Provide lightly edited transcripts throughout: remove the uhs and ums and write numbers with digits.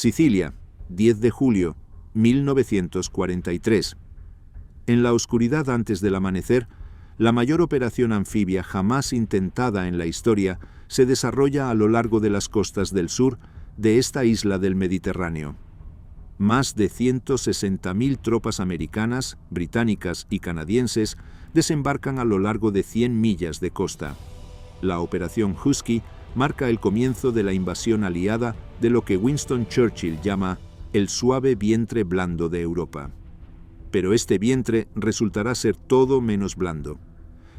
Sicilia, 10 de julio, 1943. En la oscuridad antes del amanecer, la mayor operación anfibia jamás intentada en la historia se desarrolla a lo largo de las costas del sur de esta isla del Mediterráneo. Más de 160.000 tropas americanas, británicas y canadienses desembarcan a lo largo de 100 millas de costa. La Operación Husky marca el comienzo de la invasión aliada de lo que Winston Churchill llama el suave vientre blando de Europa. Pero este vientre resultará ser todo menos blando.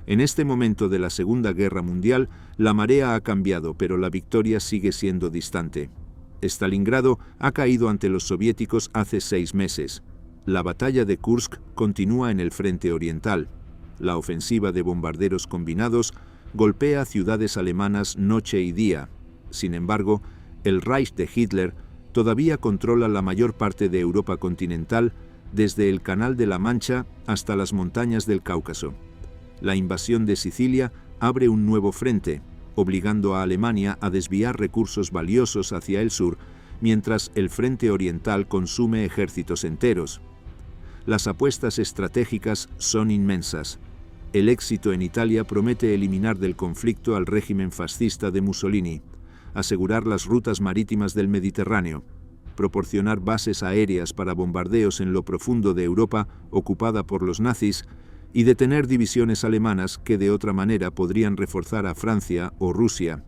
En este momento de la Segunda Guerra Mundial, la marea ha cambiado, pero la victoria sigue siendo distante. Stalingrado ha caído ante los soviéticos hace 6 meses. La batalla de Kursk continúa en el frente oriental. La ofensiva de bombarderos combinados golpea ciudades alemanas noche y día. Sin embargo, el Reich de Hitler todavía controla la mayor parte de Europa continental, desde el Canal de la Mancha hasta las montañas del Cáucaso. La invasión de Sicilia abre un nuevo frente, obligando a Alemania a desviar recursos valiosos hacia el sur, mientras el frente oriental consume ejércitos enteros. Las apuestas estratégicas son inmensas. El éxito en Italia promete eliminar del conflicto al régimen fascista de Mussolini, asegurar las rutas marítimas del Mediterráneo, proporcionar bases aéreas para bombardeos en lo profundo de Europa ocupada por los nazis y detener divisiones alemanas que de otra manera podrían reforzar a Francia o Rusia.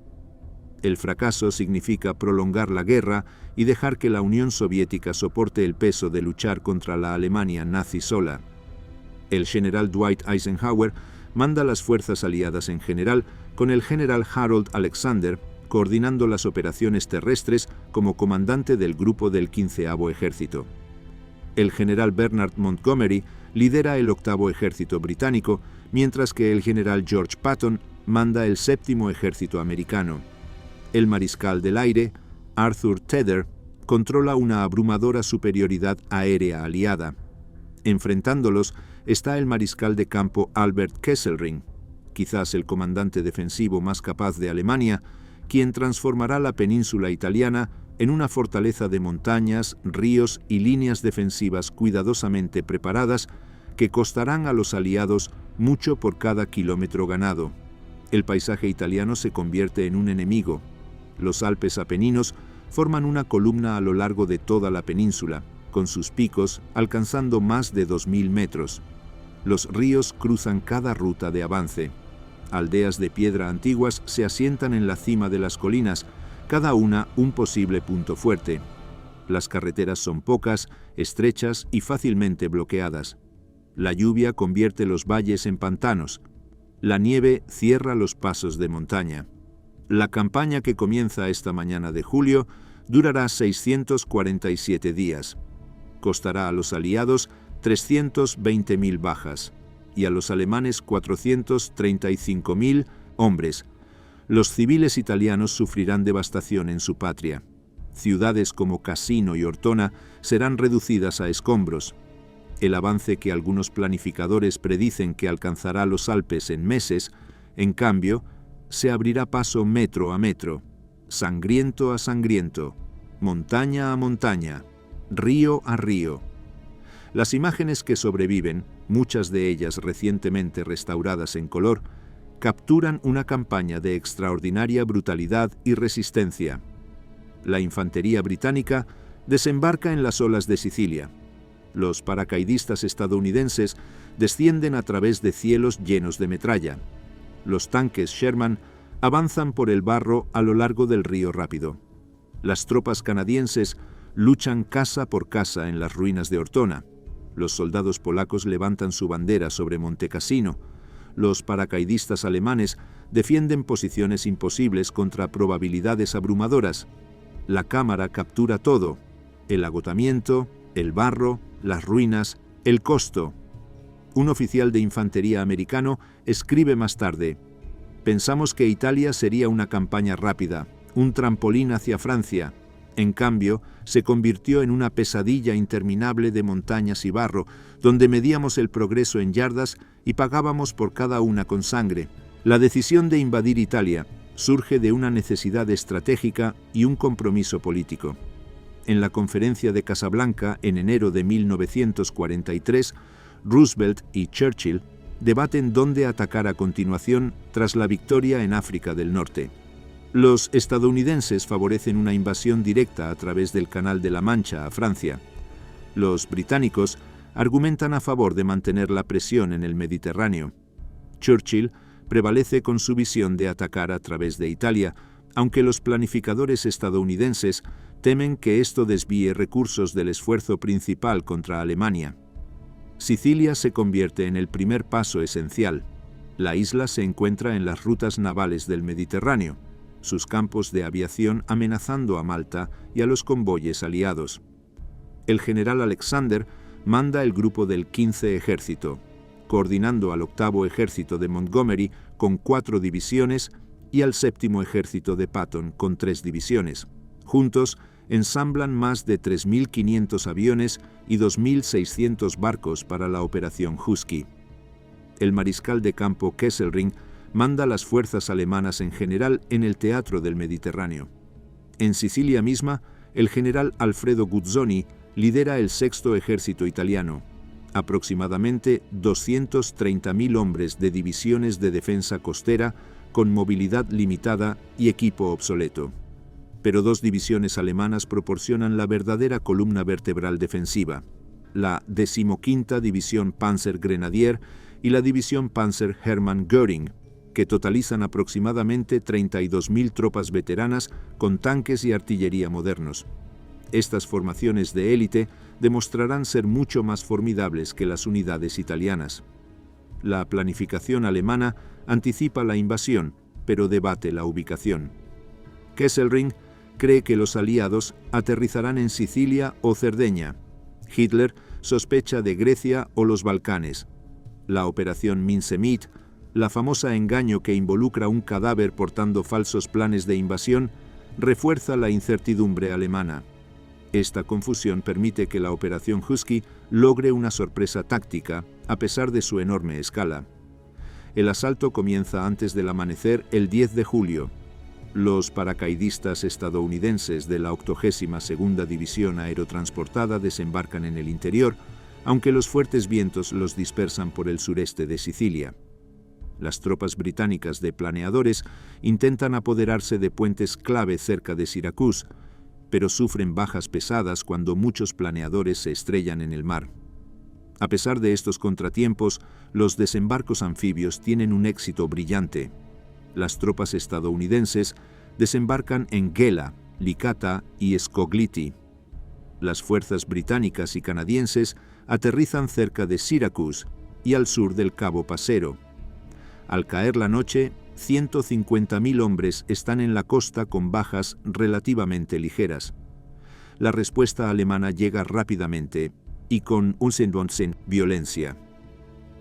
El fracaso significa prolongar la guerra y dejar que la Unión Soviética soporte el peso de luchar contra la Alemania nazi sola. El general Dwight Eisenhower manda las fuerzas aliadas en general, con el general Harold Alexander coordinando las operaciones terrestres como comandante del grupo del 15º Ejército. El general Bernard Montgomery lidera el 8º Ejército británico, mientras que el general George Patton manda el 7º Ejército americano. El mariscal del aire, Arthur Tedder, controla una abrumadora superioridad aérea aliada. Enfrentándolos está el mariscal de campo Albert Kesselring, quizás el comandante defensivo más capaz de Alemania, quien transformará la península italiana en una fortaleza de montañas, ríos y líneas defensivas cuidadosamente preparadas que costarán a los aliados mucho por cada kilómetro ganado. El paisaje italiano se convierte en un enemigo. Los Alpes Apeninos forman una columna a lo largo de toda la península, con sus picos alcanzando más de 2.000 metros. Los ríos cruzan cada ruta de avance. Aldeas de piedra antiguas se asientan en la cima de las colinas, cada una un posible punto fuerte. Las carreteras son pocas, estrechas y fácilmente bloqueadas. La lluvia convierte los valles en pantanos. La nieve cierra los pasos de montaña. La campaña que comienza esta mañana de julio durará 647 días. Costará a los aliados 320.000 bajas y a los alemanes 435.000 hombres. Los civiles italianos sufrirán devastación en su patria. Ciudades como Cassino y Ortona serán reducidas a escombros. El avance que algunos planificadores predicen que alcanzará los Alpes en meses, en cambio, se abrirá paso metro a metro, sangriento a sangriento, montaña a montaña, río a río. Las imágenes que sobreviven, muchas de ellas recientemente restauradas en color, capturan una campaña de extraordinaria brutalidad y resistencia. La infantería británica desembarca en las olas de Sicilia. Los paracaidistas estadounidenses descienden a través de cielos llenos de metralla. Los tanques Sherman avanzan por el barro a lo largo del río Rápido. Las tropas canadienses luchan casa por casa en las ruinas de Ortona. Los soldados polacos levantan su bandera sobre Monte Cassino. Los paracaidistas alemanes defienden posiciones imposibles contra probabilidades abrumadoras. La cámara captura todo: el agotamiento, el barro, las ruinas, el costo. Un oficial de infantería americano escribe más tarde: «Pensamos que Italia sería una campaña rápida, un trampolín hacia Francia. En cambio, se convirtió en una pesadilla interminable de montañas y barro, donde medíamos el progreso en yardas y pagábamos por cada una con sangre. La decisión de invadir Italia surge de una necesidad estratégica y un compromiso político. en la Conferencia de Casablanca en enero de 1943, Roosevelt y Churchill debaten dónde atacar a continuación tras la victoria en África del Norte. Los estadounidenses favorecen una invasión directa a través del Canal de la Mancha a Francia. Los británicos argumentan a favor de mantener la presión en el Mediterráneo. Churchill prevalece con su visión de atacar a través de Italia, aunque los planificadores estadounidenses temen que esto desvíe recursos del esfuerzo principal contra Alemania. Sicilia se convierte en el primer paso esencial. La isla se encuentra en las rutas navales del Mediterráneo, sus campos de aviación amenazando a Malta y a los convoyes aliados. El general Alexander manda el grupo del 15 Ejército, coordinando al 8º Ejército de Montgomery con 4 divisiones y al 7º Ejército de Patton con 3 divisiones. Juntos ensamblan más de 3.500 aviones y 2.600 barcos para la Operación Husky. El mariscal de campo Kesselring manda las fuerzas alemanas en general en el teatro del Mediterráneo. En Sicilia misma, el general Alfredo Guzzoni lidera el 6º Ejército italiano, aproximadamente 230.000 hombres de divisiones de defensa costera con movilidad limitada y equipo obsoleto. Pero 2 divisiones alemanas proporcionan la verdadera columna vertebral defensiva, la 15ª División Panzer Grenadier y la División Panzer Hermann Göring, que totalizan aproximadamente 32.000 tropas veteranas con tanques y artillería modernos. Estas formaciones de élite demostrarán ser mucho más formidables que las unidades italianas. La planificación alemana anticipa la invasión, pero debate la ubicación. Kesselring cree que los aliados aterrizarán en Sicilia o Cerdeña. Hitler sospecha de Grecia o los Balcanes. La operación Mincemeat, la famosa engaño que involucra un cadáver portando falsos planes de invasión, refuerza la incertidumbre alemana. Esta confusión permite que la Operación Husky logre una sorpresa táctica, a pesar de su enorme escala. El asalto comienza antes del amanecer el 10 de julio. Los paracaidistas estadounidenses de la 82ª División Aerotransportada desembarcan en el interior, aunque los fuertes vientos los dispersan por el sureste de Sicilia. Las tropas británicas de planeadores intentan apoderarse de puentes clave cerca de Syracuse, pero sufren bajas pesadas cuando muchos planeadores se estrellan en el mar. A pesar de estos contratiempos, los desembarcos anfibios tienen un éxito brillante. Las tropas estadounidenses desembarcan en Gela, Licata y Scogliti. Las fuerzas británicas y canadienses aterrizan cerca de Syracuse y al sur del Cabo Passero. Al caer la noche, 150.000 hombres están en la costa con bajas relativamente ligeras. La respuesta alemana llega rápidamente y con violencia.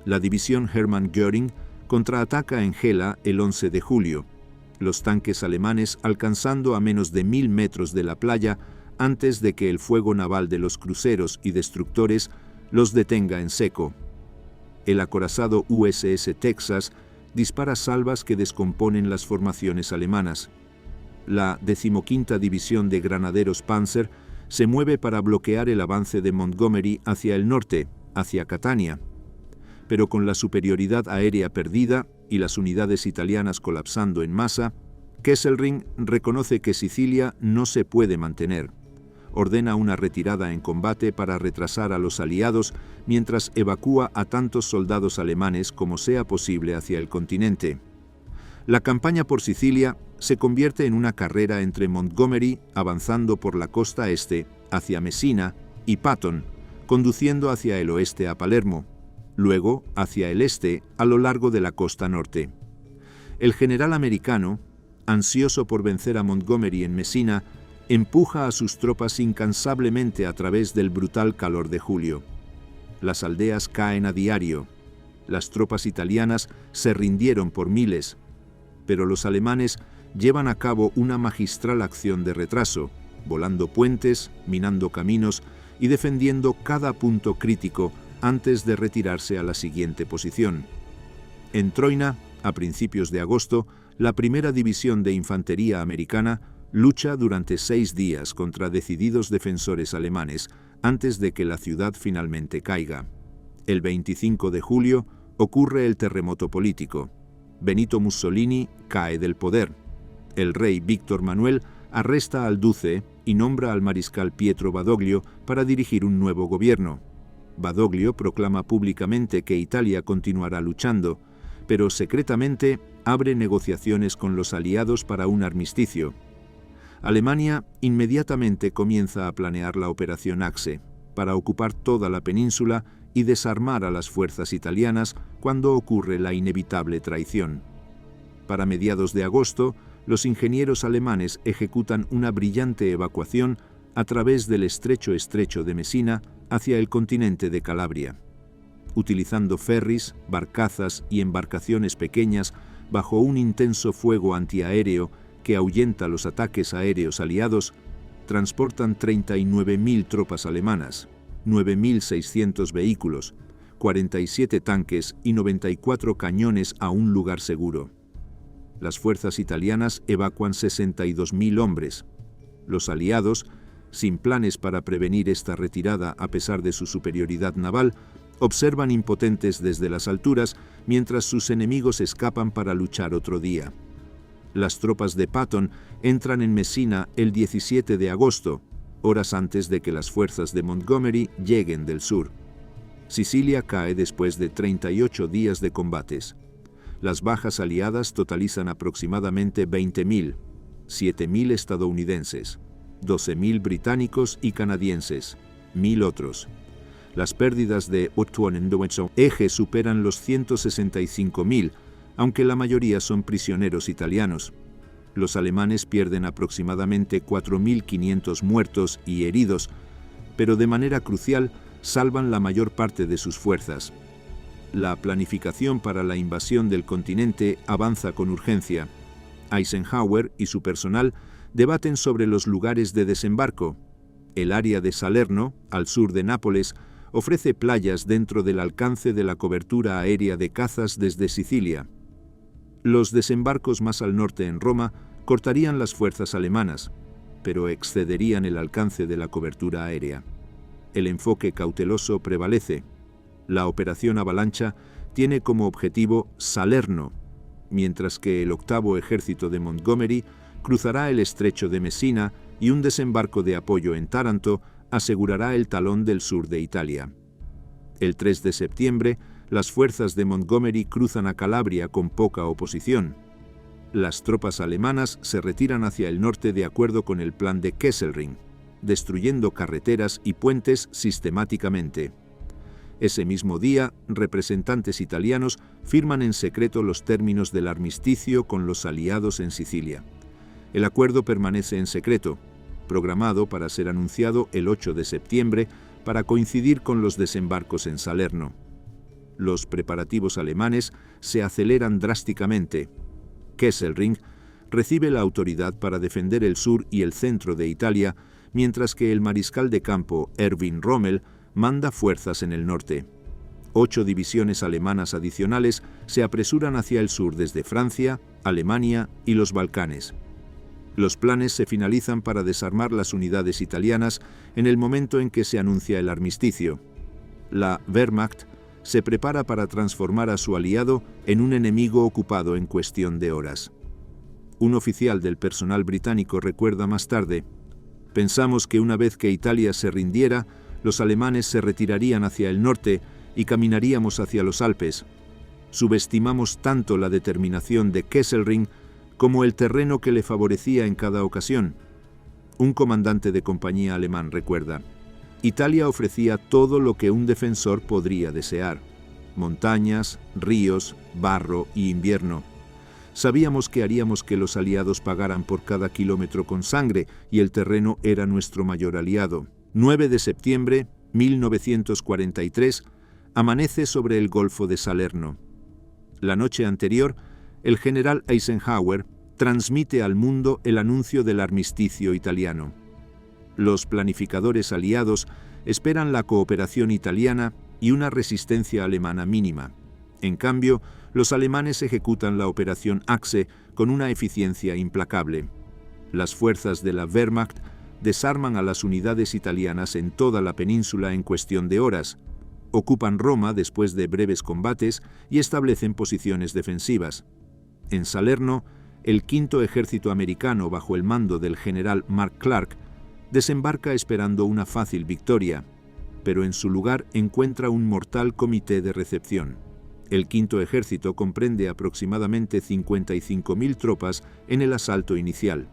La división Hermann Göring contraataca en Gela el 11 de julio, los tanques alemanes alcanzando a menos de 1.000 metros de la playa antes de que el fuego naval de los cruceros y destructores los detenga en seco. El acorazado USS Texas dispara salvas que descomponen las formaciones alemanas. La 15ª División de Granaderos Panzer se mueve para bloquear el avance de Montgomery hacia el norte, hacia Catania. Pero con la superioridad aérea perdida y las unidades italianas colapsando en masa, Kesselring reconoce que Sicilia no se puede mantener. Ordena una retirada en combate para retrasar a los aliados mientras evacúa a tantos soldados alemanes como sea posible hacia el continente. La campaña por Sicilia se convierte en una carrera entre Montgomery, avanzando por la costa este, hacia Messina, y Patton, conduciendo hacia el oeste a Palermo, luego hacia el este a lo largo de la costa norte. El general americano, ansioso por vencer a Montgomery en Messina, empuja a sus tropas incansablemente a través del brutal calor de julio. Las aldeas caen a diario. Las tropas italianas se rindieron por miles, pero los alemanes llevan a cabo una magistral acción de retraso, volando puentes, minando caminos y defendiendo cada punto crítico antes de retirarse a la siguiente posición. En Troina, a principios de agosto, la primera división de infantería americana lucha durante 6 días contra decididos defensores alemanes antes de que la ciudad finalmente caiga. El 25 de julio ocurre el terremoto político. Benito Mussolini cae del poder. El rey Víctor Manuel arresta al duce y nombra al mariscal Pietro Badoglio para dirigir un nuevo gobierno. Badoglio proclama públicamente que Italia continuará luchando, pero secretamente abre negociaciones con los aliados para un armisticio. Alemania inmediatamente comienza a planear la Operación Axe, para ocupar toda la península y desarmar a las fuerzas italianas cuando ocurre la inevitable traición. Para mediados de agosto, los ingenieros alemanes ejecutan una brillante evacuación a través del estrecho de Messina hacia el continente de Calabria. Utilizando ferries, barcazas y embarcaciones pequeñas bajo un intenso fuego antiaéreo que ahuyenta los ataques aéreos aliados, transportan 39.000 tropas alemanas, 9.600 vehículos, 47 tanques y 94 cañones a un lugar seguro. Las fuerzas italianas evacuan 62.000 hombres. Los aliados, sin planes para prevenir esta retirada a pesar de su superioridad naval, observan impotentes desde las alturas mientras sus enemigos escapan para luchar otro día. Las tropas de Patton entran en Messina el 17 de agosto, horas antes de que las fuerzas de Montgomery lleguen del sur. Sicilia cae después de 38 días de combates. Las bajas aliadas totalizan aproximadamente 20.000, 7.000 estadounidenses, 12.000 británicos y canadienses, 1.000 otros. Las pérdidas de Eje superan los 165.000, aunque la mayoría son prisioneros italianos. Los alemanes pierden aproximadamente 4.500 muertos y heridos, pero de manera crucial salvan la mayor parte de sus fuerzas. La planificación para la invasión del continente avanza con urgencia. Eisenhower y su personal debaten sobre los lugares de desembarco. El área de Salerno, al sur de Nápoles, ofrece playas dentro del alcance de la cobertura aérea de cazas desde Sicilia. Los desembarcos más al norte en Roma cortarían las fuerzas alemanas, pero excederían el alcance de la cobertura aérea. El enfoque cauteloso prevalece. La operación Avalancha tiene como objetivo Salerno, mientras que el octavo ejército de Montgomery cruzará el estrecho de Messina y un desembarco de apoyo en Taranto asegurará el talón del sur de Italia. El 3 de septiembre, las fuerzas de Montgomery cruzan a Calabria con poca oposición. Las tropas alemanas se retiran hacia el norte de acuerdo con el plan de Kesselring, destruyendo carreteras y puentes sistemáticamente. Ese mismo día, representantes italianos firman en secreto los términos del armisticio con los aliados en Sicilia. El acuerdo permanece en secreto, programado para ser anunciado el 8 de septiembre para coincidir con los desembarcos en Salerno. Los preparativos alemanes se aceleran drásticamente. Kesselring recibe la autoridad para defender el sur y el centro de Italia, mientras que el mariscal de campo Erwin Rommel manda fuerzas en el norte. 8 divisiones alemanas adicionales se apresuran hacia el sur desde Francia, Alemania y los Balcanes. Los planes se finalizan para desarmar las unidades italianas en el momento en que se anuncia el armisticio. La Wehrmacht se prepara para transformar a su aliado en un enemigo ocupado en cuestión de horas. Un oficial del personal británico recuerda más tarde: «Pensamos que una vez que Italia se rindiera, los alemanes se retirarían hacia el norte y caminaríamos hacia los Alpes. Subestimamos tanto la determinación de Kesselring como el terreno que le favorecía en cada ocasión». Un comandante de compañía alemán recuerda: «Italia ofrecía todo lo que un defensor podría desear: montañas, ríos, barro y invierno. Sabíamos que haríamos que los aliados pagaran por cada kilómetro con sangre y el terreno era nuestro mayor aliado». 9 de septiembre 1943, amanece sobre el Golfo de Salerno. La noche anterior, el general Eisenhower transmite al mundo el anuncio del armisticio italiano. Los planificadores aliados esperan la cooperación italiana y una resistencia alemana mínima. En cambio, los alemanes ejecutan la operación Axe con una eficiencia implacable. Las fuerzas de la Wehrmacht desarman a las unidades italianas en toda la península en cuestión de horas, ocupan Roma después de breves combates y establecen posiciones defensivas. En Salerno, el quinto ejército americano bajo el mando del general Mark Clark desembarca esperando una fácil victoria, pero en su lugar encuentra un mortal comité de recepción. El quinto ejército comprende aproximadamente 55.000 tropas en el asalto inicial.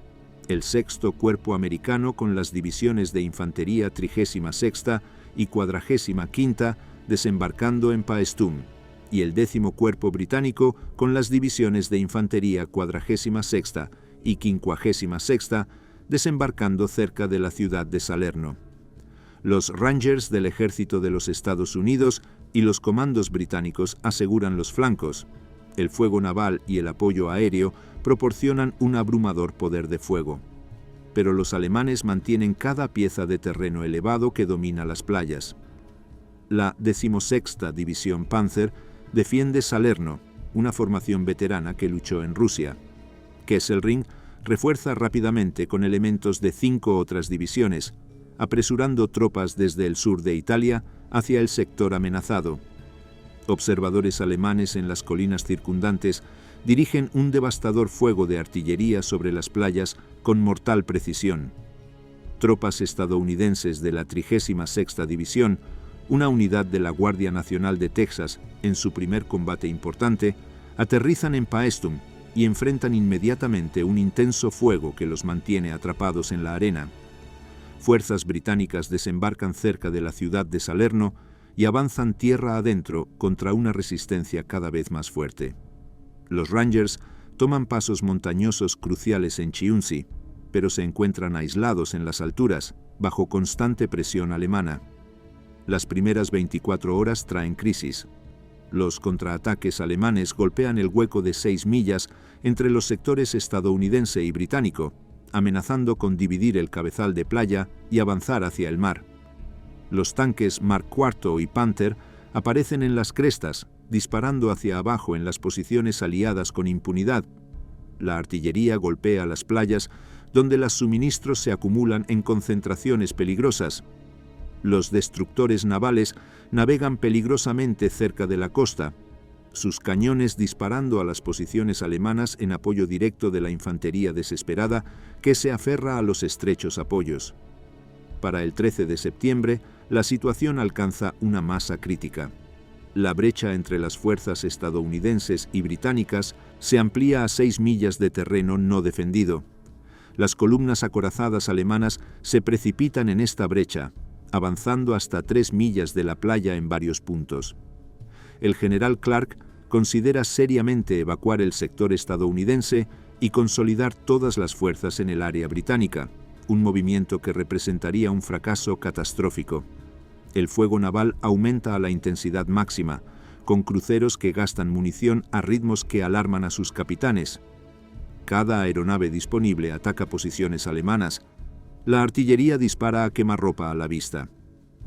El sexto cuerpo americano con las divisiones de infantería 36ª y 45ª desembarcando en Paestum, y el 10º cuerpo británico con las divisiones de infantería 46ª y 56ª desembarcando cerca de la ciudad de Salerno. Los Rangers del ejército de los Estados Unidos y los comandos británicos aseguran los flancos. El fuego naval y el apoyo aéreo proporcionan un abrumador poder de fuego. Pero los alemanes mantienen cada pieza de terreno elevado que domina las playas. La 16ª División Panzer defiende Salerno, una formación veterana que luchó en Rusia. Kesselring refuerza rápidamente con elementos de 5 otras divisiones, apresurando tropas desde el sur de Italia hacia el sector amenazado. Observadores alemanes en las colinas circundantes dirigen un devastador fuego de artillería sobre las playas con mortal precisión. Tropas estadounidenses de la 36ª División, una unidad de la Guardia Nacional de Texas, en su primer combate importante, aterrizan en Paestum y enfrentan inmediatamente un intenso fuego que los mantiene atrapados en la arena. Fuerzas británicas desembarcan cerca de la ciudad de Salerno y avanzan tierra adentro contra una resistencia cada vez más fuerte. Los Rangers toman pasos montañosos cruciales en Chiunzi, pero se encuentran aislados en las alturas, bajo constante presión alemana. Las primeras 24 horas traen crisis. Los contraataques alemanes golpean el hueco de 6 millas entre los sectores estadounidense y británico, amenazando con dividir el cabezal de playa y avanzar hacia el mar. Los tanques Mark IV y Panther aparecen en las crestas, disparando hacia abajo en las posiciones aliadas con impunidad. La artillería golpea las playas, donde los suministros se acumulan en concentraciones peligrosas. Los destructores navales navegan peligrosamente cerca de la costa, sus cañones disparando a las posiciones alemanas en apoyo directo de la infantería desesperada que se aferra a los estrechos apoyos. Para el 13 de septiembre, la situación alcanza una masa crítica. La brecha entre las fuerzas estadounidenses y británicas se amplía a 6 millas de terreno no defendido. Las columnas acorazadas alemanas se precipitan en esta brecha, avanzando hasta 3 millas de la playa en varios puntos. El general Clark considera seriamente evacuar el sector estadounidense y consolidar todas las fuerzas en el área británica, un movimiento que representaría un fracaso catastrófico. El fuego naval aumenta a la intensidad máxima, con cruceros que gastan munición a ritmos que alarman a sus capitanes. Cada aeronave disponible ataca posiciones alemanas. La artillería dispara a quemarropa a la vista.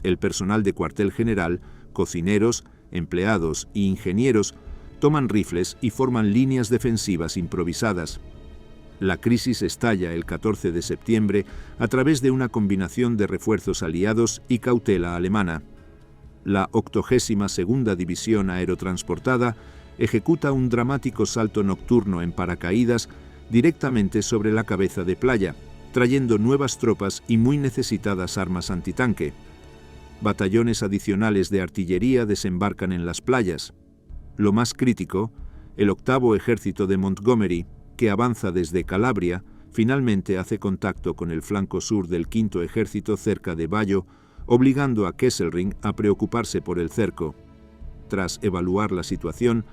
El personal de cuartel general, cocineros, empleados e ingenieros toman rifles y forman líneas defensivas improvisadas. La crisis estalla el 14 de septiembre a través de una combinación de refuerzos aliados y cautela alemana. La 82ª División Aerotransportada ejecuta un dramático salto nocturno en paracaídas directamente sobre la cabeza de playa, trayendo nuevas tropas y muy necesitadas armas antitanque. Batallones adicionales de artillería desembarcan en las playas. Lo más crítico, el 8º Ejército de Montgomery, que avanza desde Calabria, finalmente hace contacto con el flanco sur del 5º Ejército cerca de Bayo, obligando a Kesselring a preocuparse por el cerco. Tras evaluar la situación,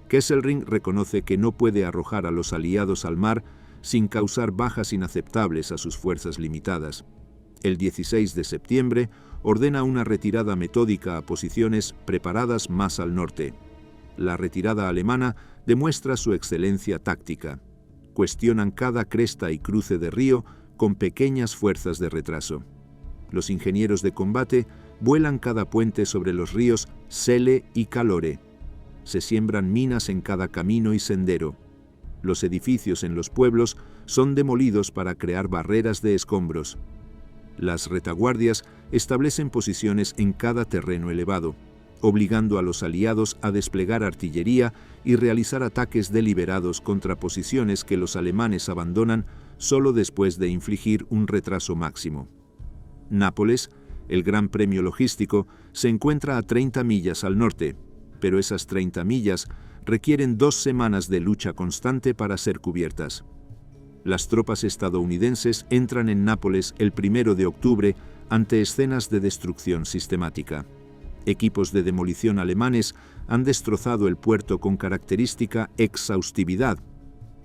Kesselring reconoce que no puede arrojar a los aliados al mar sin causar bajas inaceptables a sus fuerzas limitadas. El 16 de septiembre ordena una retirada metódica a posiciones preparadas más al norte. La retirada alemana demuestra su excelencia táctica. Cuestionan cada cresta y cruce de río con pequeñas fuerzas de retraso. Los ingenieros de combate vuelan cada puente sobre los ríos Sele y Calore. Se siembran minas en cada camino y sendero. Los edificios en los pueblos son demolidos para crear barreras de escombros. Las retaguardias establecen posiciones en cada terreno elevado, obligando a los aliados a desplegar artillería y realizar ataques deliberados contra posiciones que los alemanes abandonan solo después de infligir un retraso máximo. Nápoles, el gran premio logístico, se encuentra a 30 millas al norte, pero esas 30 millas requieren 2 semanas de lucha constante para ser cubiertas. Las tropas estadounidenses entran en Nápoles el 1 de octubre ante escenas de destrucción sistemática. Equipos de demolición alemanes han destrozado el puerto con característica exhaustividad.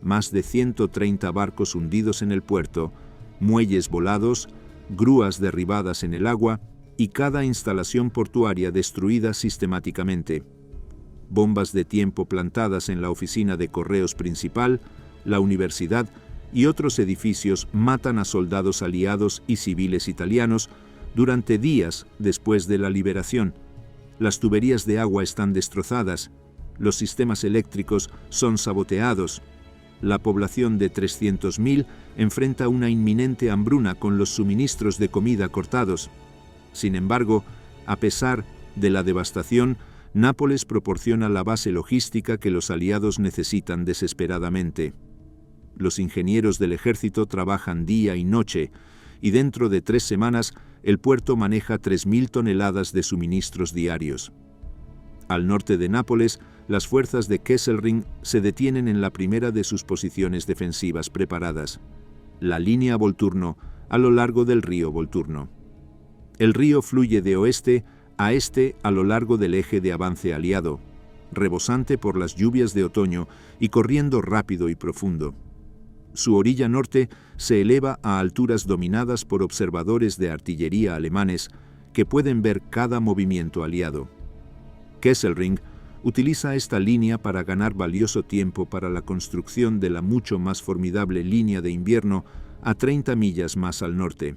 Más de 130 barcos hundidos en el puerto, muelles volados, grúas derribadas en el agua y cada instalación portuaria destruida sistemáticamente. Bombas de tiempo plantadas en la oficina de correos principal, la universidad y otros edificios matan a soldados aliados y civiles italianos durante días después de la liberación. Las tuberías de agua están destrozadas, los sistemas eléctricos son saboteados. La población de 300.000 enfrenta una inminente hambruna con los suministros de comida cortados. Sin embargo, a pesar de la devastación, Nápoles proporciona la base logística que los aliados necesitan desesperadamente. Los ingenieros del ejército trabajan día y noche, y dentro de 3 semanas el puerto maneja 3.000 toneladas de suministros diarios. Al norte de Nápoles, las fuerzas de Kesselring se detienen en la primera de sus posiciones defensivas preparadas, la línea Volturno, a lo largo del río Volturno. El río fluye de oeste a este a lo largo del eje de avance aliado, rebosante por las lluvias de otoño y corriendo rápido y profundo. Su orilla norte se eleva a alturas dominadas por observadores de artillería alemanes que pueden ver cada movimiento aliado. Kesselring utiliza esta línea para ganar valioso tiempo para la construcción de la mucho más formidable línea de invierno a 30 millas más al norte.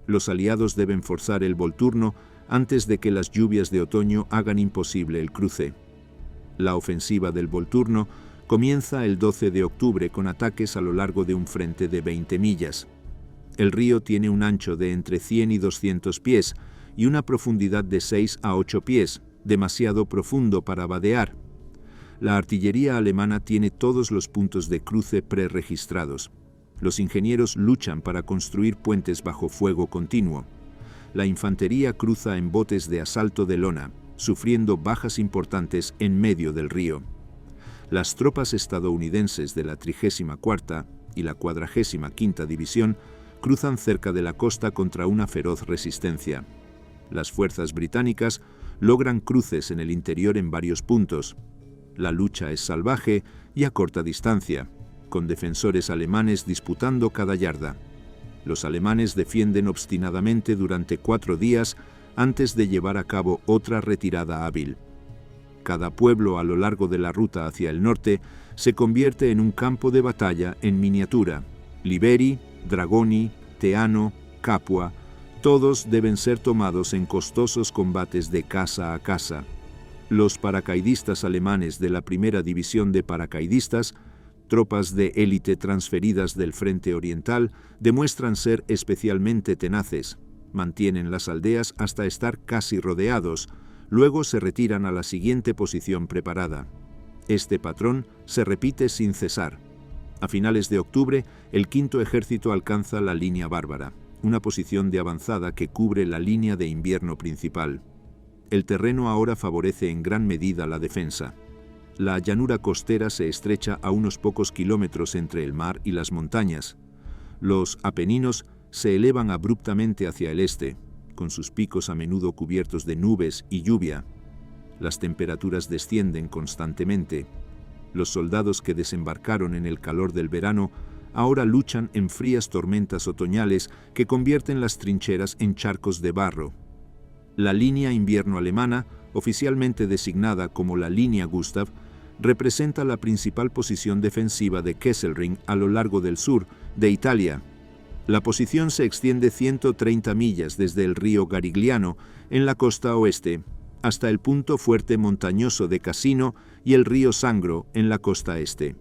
Los aliados deben forzar el Volturno antes de que las lluvias de otoño hagan imposible el cruce. La ofensiva del Volturno comienza el 12 de octubre con ataques a lo largo de un frente de 20 millas. El río tiene un ancho de entre 100 y 200 pies y una profundidad de 6 a 8 pies, demasiado profundo para vadear. La artillería alemana tiene todos los puntos de cruce preregistrados. Los ingenieros luchan para construir puentes bajo fuego continuo. La infantería cruza en botes de asalto de lona, sufriendo bajas importantes en medio del río. Las tropas estadounidenses de la 34ª y la 45ª División cruzan cerca de la costa contra una feroz resistencia. Las fuerzas británicas logran cruces en el interior en varios puntos. La lucha es salvaje y a corta distancia, con defensores alemanes disputando cada yarda. Los alemanes defienden obstinadamente durante 4 días antes de llevar a cabo otra retirada hábil. Cada pueblo a lo largo de la ruta hacia el norte se convierte en un campo de batalla en miniatura. Liberi, Dragoni, Teano, Capua, todos deben ser tomados en costosos combates de casa a casa. Los paracaidistas alemanes de la primera división de paracaidistas, tropas de élite transferidas del frente oriental, demuestran ser especialmente tenaces. Mantienen las aldeas hasta estar casi rodeados, luego se retiran a la siguiente posición preparada. Este patrón se repite sin cesar. A finales de octubre, el quinto ejército alcanza la línea bárbara, una posición de avanzada que cubre la línea de invierno principal. El terreno ahora favorece en gran medida la defensa. La llanura costera se estrecha a unos pocos kilómetros entre el mar y las montañas. Los Apeninos se elevan abruptamente hacia el este, con sus picos a menudo cubiertos de nubes y lluvia. Las temperaturas descienden constantemente. Los soldados que desembarcaron en el calor del verano ahora luchan en frías tormentas otoñales que convierten las trincheras en charcos de barro. La línea invierno alemana, oficialmente designada como la línea Gustav, representa la principal posición defensiva de Kesselring a lo largo del sur de Italia. La posición se extiende 130 millas desde el río Garigliano, en la costa oeste, hasta el punto fuerte montañoso de Cassino y el río Sangro, en la costa este.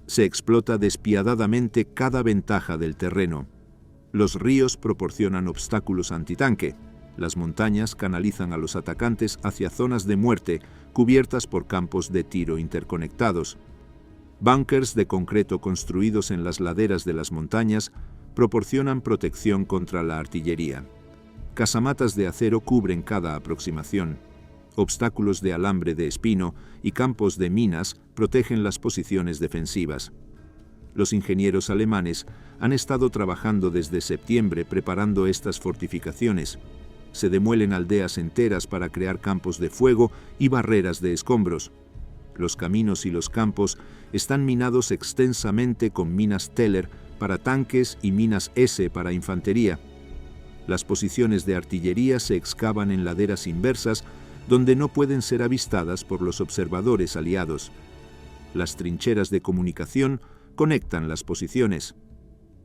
Se explota despiadadamente cada ventaja del terreno. Los ríos proporcionan obstáculos antitanque. Las montañas canalizan a los atacantes hacia zonas de muerte cubiertas por campos de tiro interconectados. Búnkers de concreto construidos en las laderas de las montañas proporcionan protección contra la artillería. Casamatas de acero cubren cada aproximación. Obstáculos de alambre de espino y campos de minas protegen las posiciones defensivas. Los ingenieros alemanes han estado trabajando desde septiembre preparando estas fortificaciones. Se demuelen aldeas enteras para crear campos de fuego y barreras de escombros. Los caminos y los campos están minados extensamente con minas Teller para tanques y minas S para infantería. Las posiciones de artillería se excavan en laderas inversas donde no pueden ser avistadas por los observadores aliados. Las trincheras de comunicación conectan las posiciones.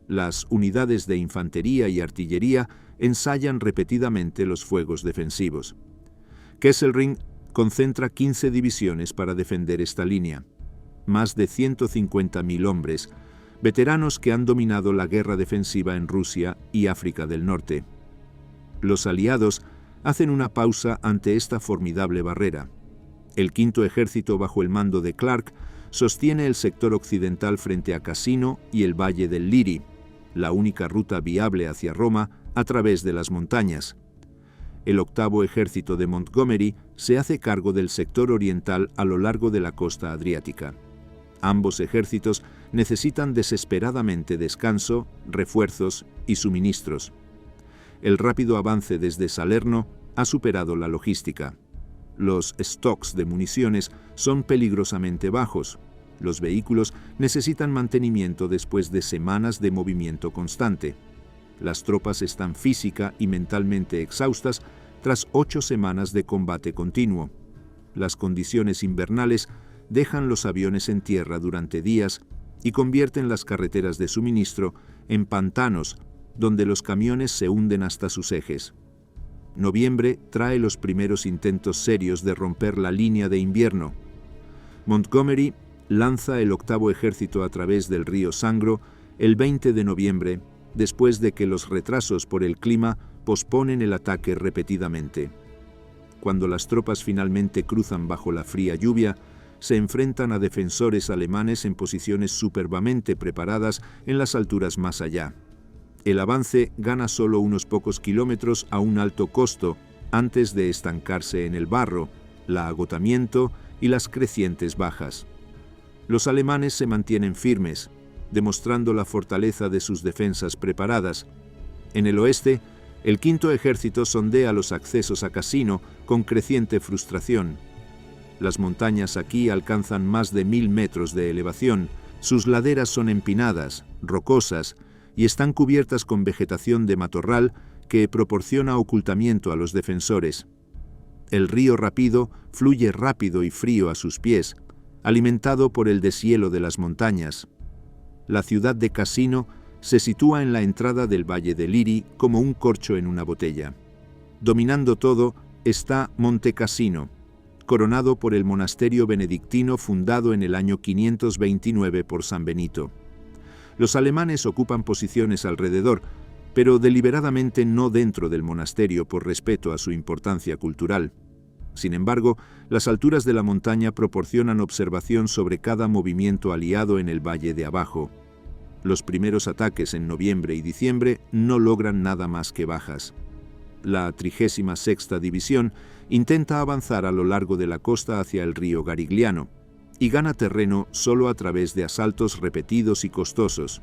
Las unidades de infantería y artillería ensayan repetidamente los fuegos defensivos. Kesselring concentra 15 divisiones para defender esta línea. Más de 150.000 hombres, veteranos que han dominado la guerra defensiva en Rusia y África del Norte. Los aliados hacen una pausa ante esta formidable barrera. El quinto ejército bajo el mando de Clark sostiene el sector occidental frente a Cassino y el valle del Liri, la única ruta viable hacia Roma a través de las montañas. El octavo ejército de Montgomery se hace cargo del sector oriental a lo largo de la costa adriática. Ambos ejércitos necesitan desesperadamente descanso, refuerzos y suministros. El rápido avance desde Salerno ha superado la logística. Los stocks de municiones son peligrosamente bajos. Los vehículos necesitan mantenimiento después de semanas de movimiento constante. Las tropas están física y mentalmente exhaustas tras 8 semanas de combate continuo. Las condiciones invernales dejan los aviones en tierra durante días y convierten las carreteras de suministro en pantanos donde los camiones se hunden hasta sus ejes. Noviembre trae los primeros intentos serios de romper la línea de invierno. Montgomery lanza el octavo ejército a través del río Sangro el 20 de noviembre, después de que los retrasos por el clima posponen el ataque repetidamente. Cuando las tropas finalmente cruzan bajo la fría lluvia, se enfrentan a defensores alemanes en posiciones superbamente preparadas en las alturas más allá. El avance gana solo unos pocos kilómetros a un alto costo antes de estancarse en el barro, el agotamiento y las crecientes bajas. Los alemanes se mantienen firmes, demostrando la fortaleza de sus defensas preparadas. En el oeste, el quinto ejército sondea los accesos a Cassino con creciente frustración. Las montañas aquí alcanzan más de 1000 metros de elevación, sus laderas son empinadas, rocosas, y están cubiertas con vegetación de matorral que proporciona ocultamiento a los defensores. El río Rapido fluye rápido y frío a sus pies, alimentado por el deshielo de las montañas. La ciudad de Cassino se sitúa en la entrada del valle de Liri como un corcho en una botella. Dominando todo está Monte Cassino, coronado por el monasterio benedictino fundado en el año 529 por San Benito. Los alemanes ocupan posiciones alrededor, pero deliberadamente no dentro del monasterio por respeto a su importancia cultural. Sin embargo, las alturas de la montaña proporcionan observación sobre cada movimiento aliado en el valle de abajo. Los primeros ataques en noviembre y diciembre no logran nada más que bajas. La 36ª División intenta avanzar a lo largo de la costa hacia el río Garigliano y gana terreno solo a través de asaltos repetidos y costosos.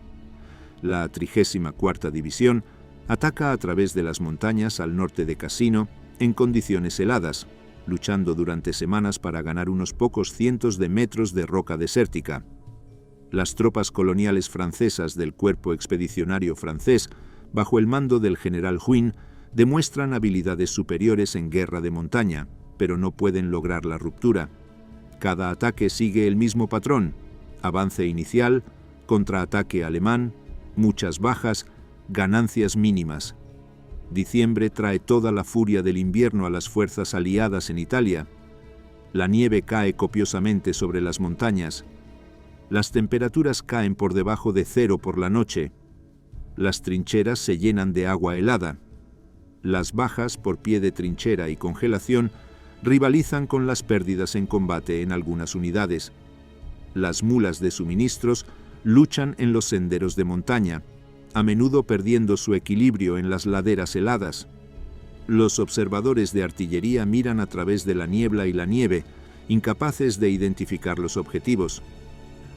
La 34ª División ataca a través de las montañas al norte de Cassino en condiciones heladas, luchando durante semanas para ganar unos pocos cientos de metros de roca desértica. Las tropas coloniales francesas del Cuerpo Expedicionario francés, bajo el mando del general Juin, demuestran habilidades superiores en guerra de montaña, pero no pueden lograr la ruptura. Cada ataque sigue el mismo patrón: avance inicial, contraataque alemán, muchas bajas, ganancias mínimas. Diciembre trae toda la furia del invierno a las fuerzas aliadas en Italia. La nieve cae copiosamente sobre las montañas. Las temperaturas caen por debajo de 0 por la noche. Las trincheras se llenan de agua helada. Las bajas por pie de trinchera y congelación rivalizan con las pérdidas en combate en algunas unidades. Las mulas de suministros luchan en los senderos de montaña, a menudo perdiendo su equilibrio en las laderas heladas. Los observadores de artillería miran a través de la niebla y la nieve, incapaces de identificar los objetivos.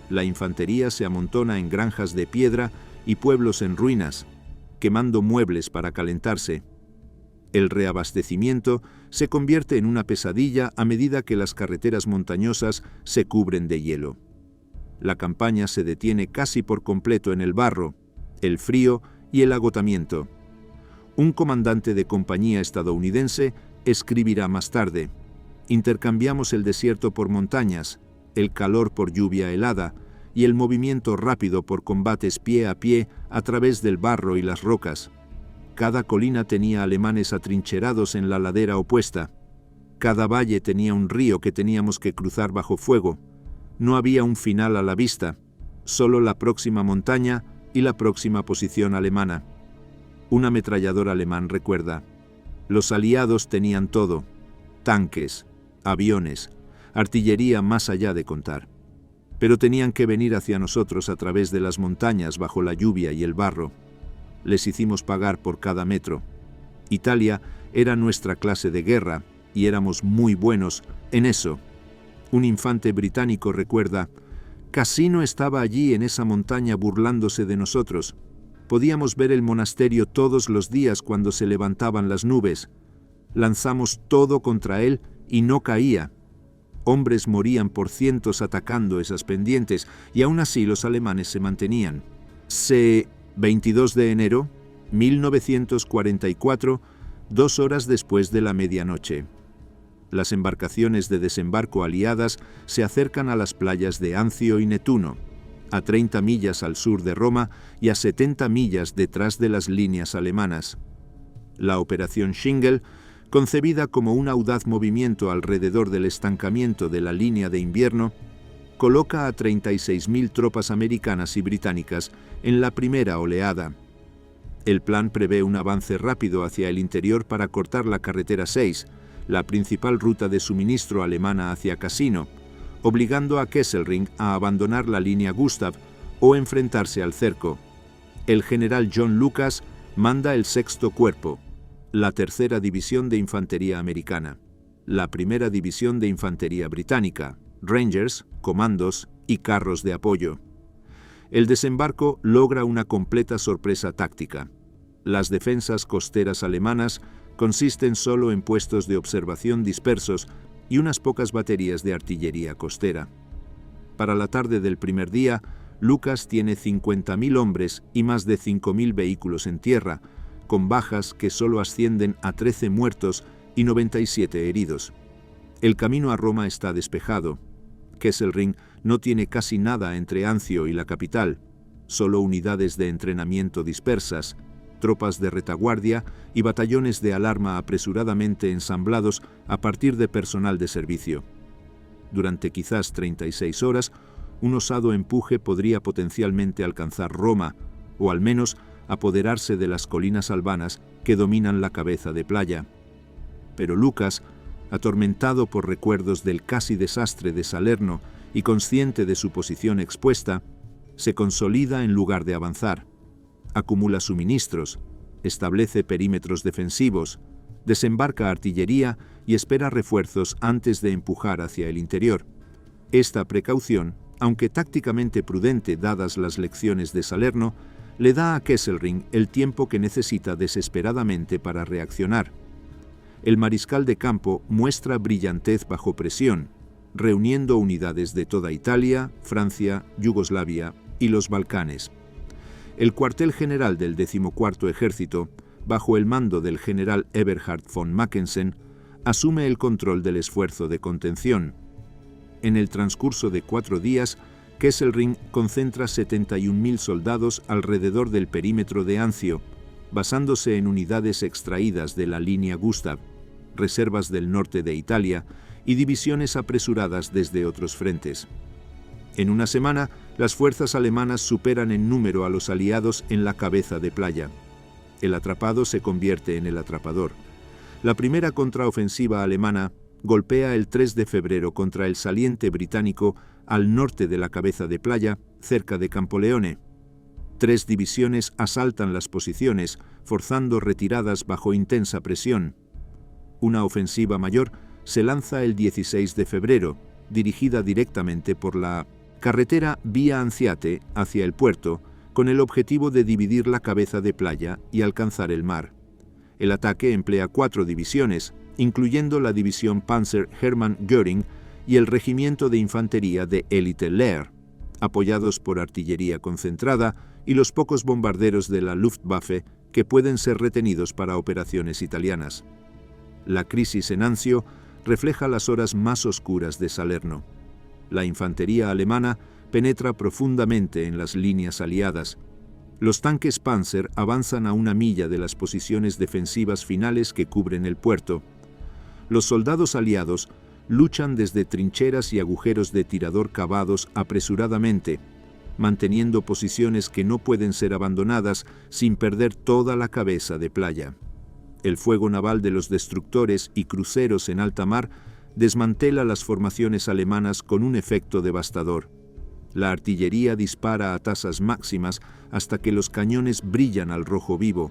La infantería se amontona en granjas de piedra y pueblos en ruinas, quemando muebles para calentarse. El reabastecimiento se convierte en una pesadilla a medida que las carreteras montañosas se cubren de hielo. La campaña se detiene casi por completo en el barro, el frío y el agotamiento. Un comandante de compañía estadounidense escribirá más tarde: intercambiamos el desierto por montañas, el calor por lluvia helada y el movimiento rápido por combates pie a través del barro y las rocas. Cada colina tenía alemanes atrincherados en la ladera opuesta. Cada valle tenía un río que teníamos que cruzar bajo fuego. No había un final a la vista, solo la próxima montaña y la próxima posición alemana. Un ametrallador alemán recuerda: los aliados tenían todo: tanques, aviones, artillería más allá de contar. Pero tenían que venir hacia nosotros a través de las montañas bajo la lluvia y el barro. Les hicimos pagar por cada metro. Italia era nuestra clase de guerra y éramos muy buenos en eso. Un infante británico recuerda: Cassino estaba allí en esa montaña burlándose de nosotros. Podíamos ver el monasterio todos los días cuando se levantaban las nubes. Lanzamos todo contra él y no caía. Hombres morían por cientos atacando esas pendientes y aún así los alemanes se mantenían. 22 de enero, 1944, 2 horas después de la medianoche. Las embarcaciones de desembarco aliadas se acercan a las playas de Anzio y Netuno, a 30 millas al sur de Roma y a 70 millas detrás de las líneas alemanas. La Operación Shingle, concebida como un audaz movimiento alrededor del estancamiento de la línea de invierno, coloca a 36.000 tropas americanas y británicas en la primera oleada. El plan prevé un avance rápido hacia el interior para cortar la carretera 6, la principal ruta de suministro alemana hacia Cassino, obligando a Kesselring a abandonar la línea Gustav o enfrentarse al cerco. El general John Lucas manda el 6º Cuerpo, la 3ª División de Infantería Americana, la 1ª División de Infantería Británica, Rangers, comandos y carros de apoyo. El desembarco logra una completa sorpresa táctica. Las defensas costeras alemanas consisten solo en puestos de observación dispersos y unas pocas baterías de artillería costera. Para la tarde del primer día, Lucas tiene 50.000 hombres y más de 5.000 vehículos en tierra, con bajas que solo ascienden a 13 muertos y 97 heridos. El camino a Roma está despejado. Kesselring no tiene casi nada entre Anzio y la capital, solo unidades de entrenamiento dispersas, tropas de retaguardia y batallones de alarma apresuradamente ensamblados a partir de personal de servicio. Durante quizás 36 horas, un osado empuje podría potencialmente alcanzar Roma, o al menos apoderarse de las colinas albanas que dominan la cabeza de playa. Pero Lucas, atormentado por recuerdos del casi desastre de Salerno y consciente de su posición expuesta, se consolida en lugar de avanzar. Acumula suministros, establece perímetros defensivos, desembarca artillería y espera refuerzos antes de empujar hacia el interior. Esta precaución, aunque tácticamente prudente dadas las lecciones de Salerno, le da a Kesselring el tiempo que necesita desesperadamente para reaccionar. El mariscal de campo muestra brillantez bajo presión, reuniendo unidades de toda Italia, Francia, Yugoslavia y los Balcanes. El cuartel general del 14º Ejército, bajo el mando del general Eberhard von Mackensen, asume el control del esfuerzo de contención. En el transcurso de 4 días, Kesselring concentra 71.000 soldados alrededor del perímetro de Anzio, basándose en unidades extraídas de la línea Gustav, reservas del norte de Italia y divisiones apresuradas desde otros frentes. En una semana, las fuerzas alemanas superan en número a los aliados en la cabeza de playa. El atrapado se convierte en el atrapador. La primera contraofensiva alemana golpea el 3 de febrero contra el saliente británico al norte de la cabeza de playa, cerca de Campoleone. 3 divisiones asaltan las posiciones, forzando retiradas bajo intensa presión. Una ofensiva mayor se lanza el 16 de febrero, dirigida directamente por la carretera Via Anziate hacia el puerto, con el objetivo de dividir la cabeza de playa y alcanzar el mar. El ataque emplea 4 divisiones, incluyendo la división Panzer Hermann Göring y el regimiento de infantería de élite Lehr, apoyados por artillería concentrada y los pocos bombarderos de la Luftwaffe que pueden ser retenidos para operaciones italianas. La crisis en Anzio refleja las horas más oscuras de Salerno. La infantería alemana penetra profundamente en las líneas aliadas. Los tanques Panzer avanzan a 1 milla de las posiciones defensivas finales que cubren el puerto. Los soldados aliados luchan desde trincheras y agujeros de tirador cavados apresuradamente, manteniendo posiciones que no pueden ser abandonadas sin perder toda la cabeza de playa. El fuego naval de los destructores y cruceros en alta mar desmantela las formaciones alemanas con un efecto devastador. La artillería dispara a tasas máximas hasta que los cañones brillan al rojo vivo.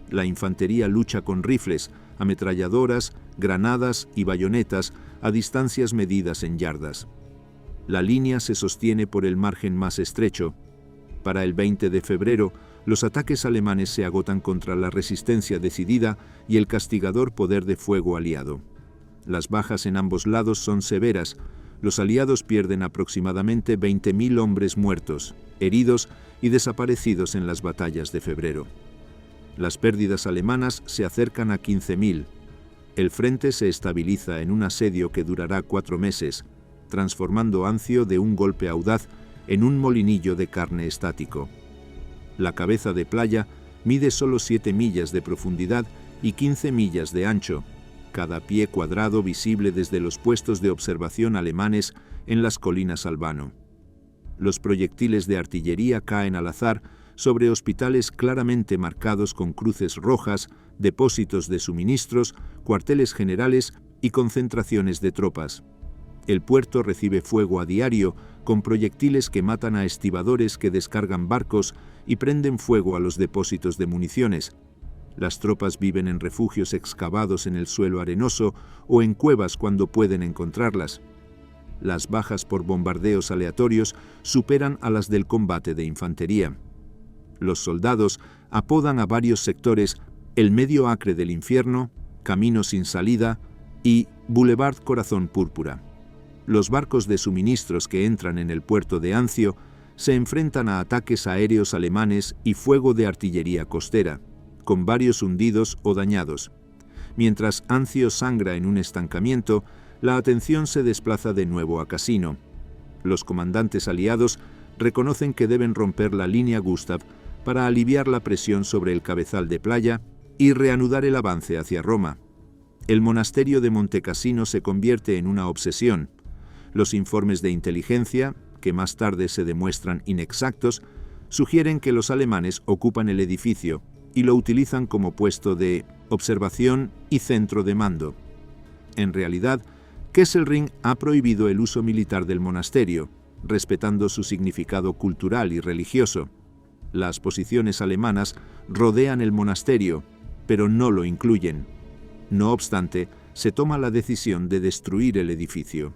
La infantería lucha con rifles, ametralladoras, granadas y bayonetas a distancias medidas en yardas. La línea se sostiene por el margen más estrecho. Para el 20 de febrero, los ataques alemanes se agotan contra la resistencia decidida y el castigador poder de fuego aliado. Las bajas en ambos lados son severas. Los aliados pierden aproximadamente 20.000 hombres muertos, heridos y desaparecidos en las batallas de febrero. Las pérdidas alemanas se acercan a 15.000. El frente se estabiliza en un asedio que durará 4 meses, transformando Anzio de un golpe audaz en un molinillo de carne estático. La cabeza de playa mide solo 7 millas de profundidad y 15 millas de ancho, cada pie cuadrado visible desde los puestos de observación alemanes en las colinas Albano. Los proyectiles de artillería caen al azar sobre hospitales claramente marcados con cruces rojas, depósitos de suministros, cuarteles generales y concentraciones de tropas. El puerto recibe fuego a diario, con proyectiles que matan a estibadores que descargan barcos y prenden fuego a los depósitos de municiones. Las tropas viven en refugios excavados en el suelo arenoso o en cuevas cuando pueden encontrarlas. Las bajas por bombardeos aleatorios superan a las del combate de infantería. Los soldados apodan a varios sectores el medio acre del infierno, camino sin salida y Boulevard Corazón Púrpura. Los barcos de suministros que entran en el puerto de Anzio se enfrentan a ataques aéreos alemanes y fuego de artillería costera, con varios hundidos o dañados. Mientras Anzio sangra en un estancamiento, la atención se desplaza de nuevo a Cassino. Los comandantes aliados reconocen que deben romper la línea Gustav para aliviar la presión sobre el cabezal de playa y reanudar el avance hacia Roma. El monasterio de Montecassino se convierte en una obsesión. Los informes de inteligencia, que más tarde se demuestran inexactos, sugieren que los alemanes ocupan el edificio y lo utilizan como puesto de observación y centro de mando. En realidad, Kesselring ha prohibido el uso militar del monasterio, respetando su significado cultural y religioso. Las posiciones alemanas rodean el monasterio, pero no lo incluyen. No obstante, se toma la decisión de destruir el edificio.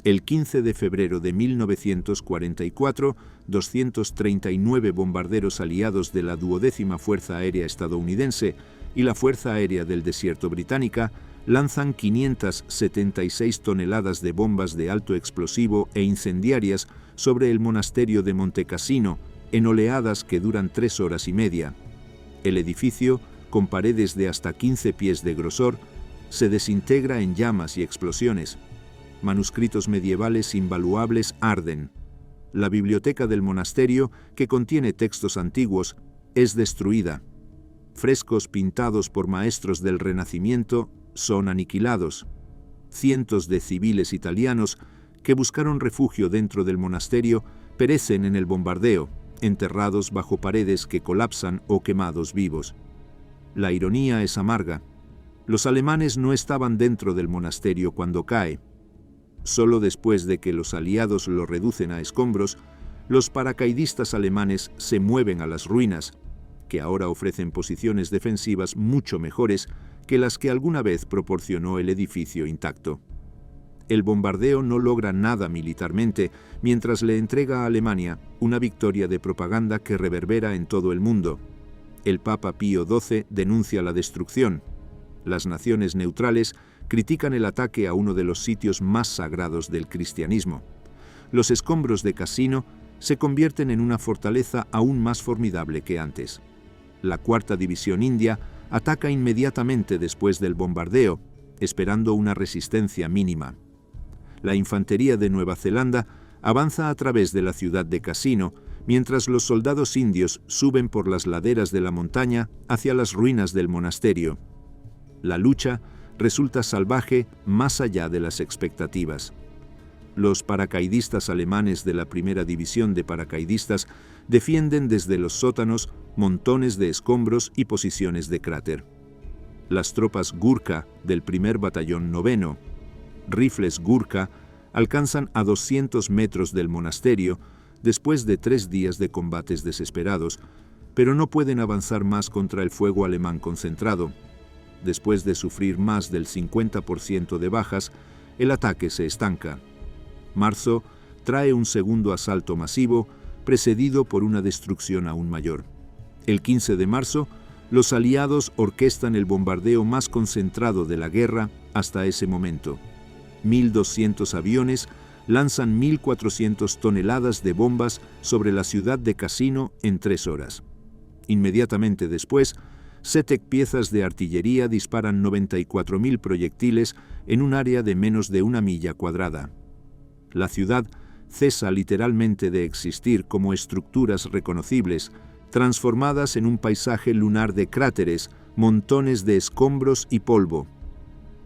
El 15 de febrero de 1944, 239 bombarderos aliados de la 12ª Fuerza Aérea estadounidense y la Fuerza Aérea del Desierto británica lanzan 576 toneladas de bombas de alto explosivo e incendiarias sobre el monasterio de Montecassino, en oleadas que duran 3 horas y media. El edificio, con paredes de hasta 15 pies de grosor, se desintegra en llamas y explosiones. Manuscritos medievales invaluables arden. La biblioteca del monasterio, que contiene textos antiguos, es destruida. Frescos pintados por maestros del Renacimiento son aniquilados. Cientos de civiles italianos que buscaron refugio dentro del monasterio perecen en el bombardeo, enterrados bajo paredes que colapsan o quemados vivos. La ironía es amarga. Los alemanes no estaban dentro del monasterio cuando cae. Solo después de que los aliados lo reducen a escombros, los paracaidistas alemanes se mueven a las ruinas, que ahora ofrecen posiciones defensivas mucho mejores que las que alguna vez proporcionó el edificio intacto. El bombardeo no logra nada militarmente, mientras le entrega a Alemania una victoria de propaganda que reverbera en todo el mundo. El Papa Pío XII denuncia la destrucción. Las naciones neutrales critican el ataque a uno de los sitios más sagrados del cristianismo. Los escombros de Cassino se convierten en una fortaleza aún más formidable que antes. La Cuarta División India ataca inmediatamente después del bombardeo, esperando una resistencia mínima. La infantería de Nueva Zelanda avanza a través de la ciudad de Cassino, mientras los soldados indios suben por las laderas de la montaña hacia las ruinas del monasterio. La lucha resulta salvaje más allá de las expectativas. Los paracaidistas alemanes de la Primera División de Paracaidistas defienden desde los sótanos montones de escombros y posiciones de cráter. Las tropas Gurkha del primer batallón 9º, rifles Gurkha, alcanzan a 200 metros del monasterio después de 3 días de combates desesperados, pero no pueden avanzar más contra el fuego alemán concentrado. Después de sufrir más del 50% de bajas, el ataque se estanca. Marzo trae un segundo asalto masivo, precedido por una destrucción aún mayor. El 15 de marzo, los aliados orquestan el bombardeo más concentrado de la guerra hasta ese momento. 1.200 aviones lanzan 1.400 toneladas de bombas sobre la ciudad de Cassino en 3 horas. Inmediatamente después, 7 piezas de artillería disparan 94.000 proyectiles en un área de menos de 1 milla cuadrada. La ciudad cesa literalmente de existir como estructuras reconocibles, transformadas en un paisaje lunar de cráteres, montones de escombros y polvo.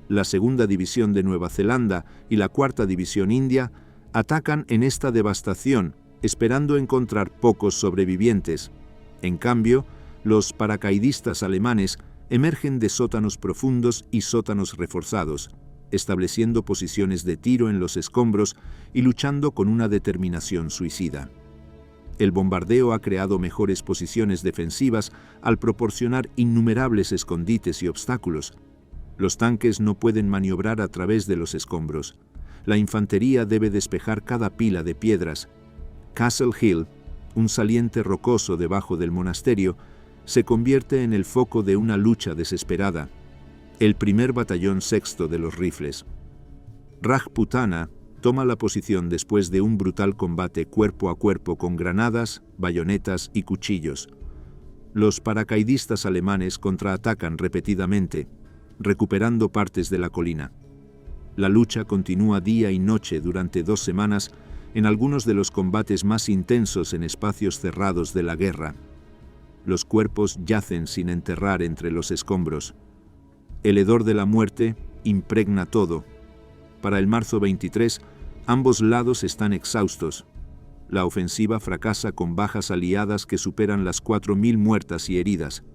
La Segunda División de Nueva Zelanda y la Cuarta División India atacan en esta devastación, esperando encontrar pocos sobrevivientes. En cambio, los paracaidistas alemanes emergen de sótanos profundos y sótanos reforzados, estableciendo posiciones de tiro en los escombros y luchando con una determinación suicida. El bombardeo ha creado mejores posiciones defensivas al proporcionar innumerables escondites y obstáculos. Los tanques no pueden maniobrar a través de los escombros. La infantería debe despejar cada pila de piedras. Castle Hill, un saliente rocoso debajo del monasterio, se convierte en el foco de una lucha desesperada. El primer batallón 6º de los rifles. Rajputana toma la posición después de un brutal combate cuerpo a cuerpo con granadas, bayonetas y cuchillos. Los paracaidistas alemanes contraatacan repetidamente, recuperando partes de la colina. La lucha continúa día y noche durante 2 semanas en algunos de los combates más intensos en espacios cerrados de la guerra. Los cuerpos yacen sin enterrar entre los escombros. El hedor de la muerte impregna todo. Para el marzo 23, ambos lados están exhaustos. La ofensiva fracasa con bajas aliadas que superan las 4.000 muertas y heridas.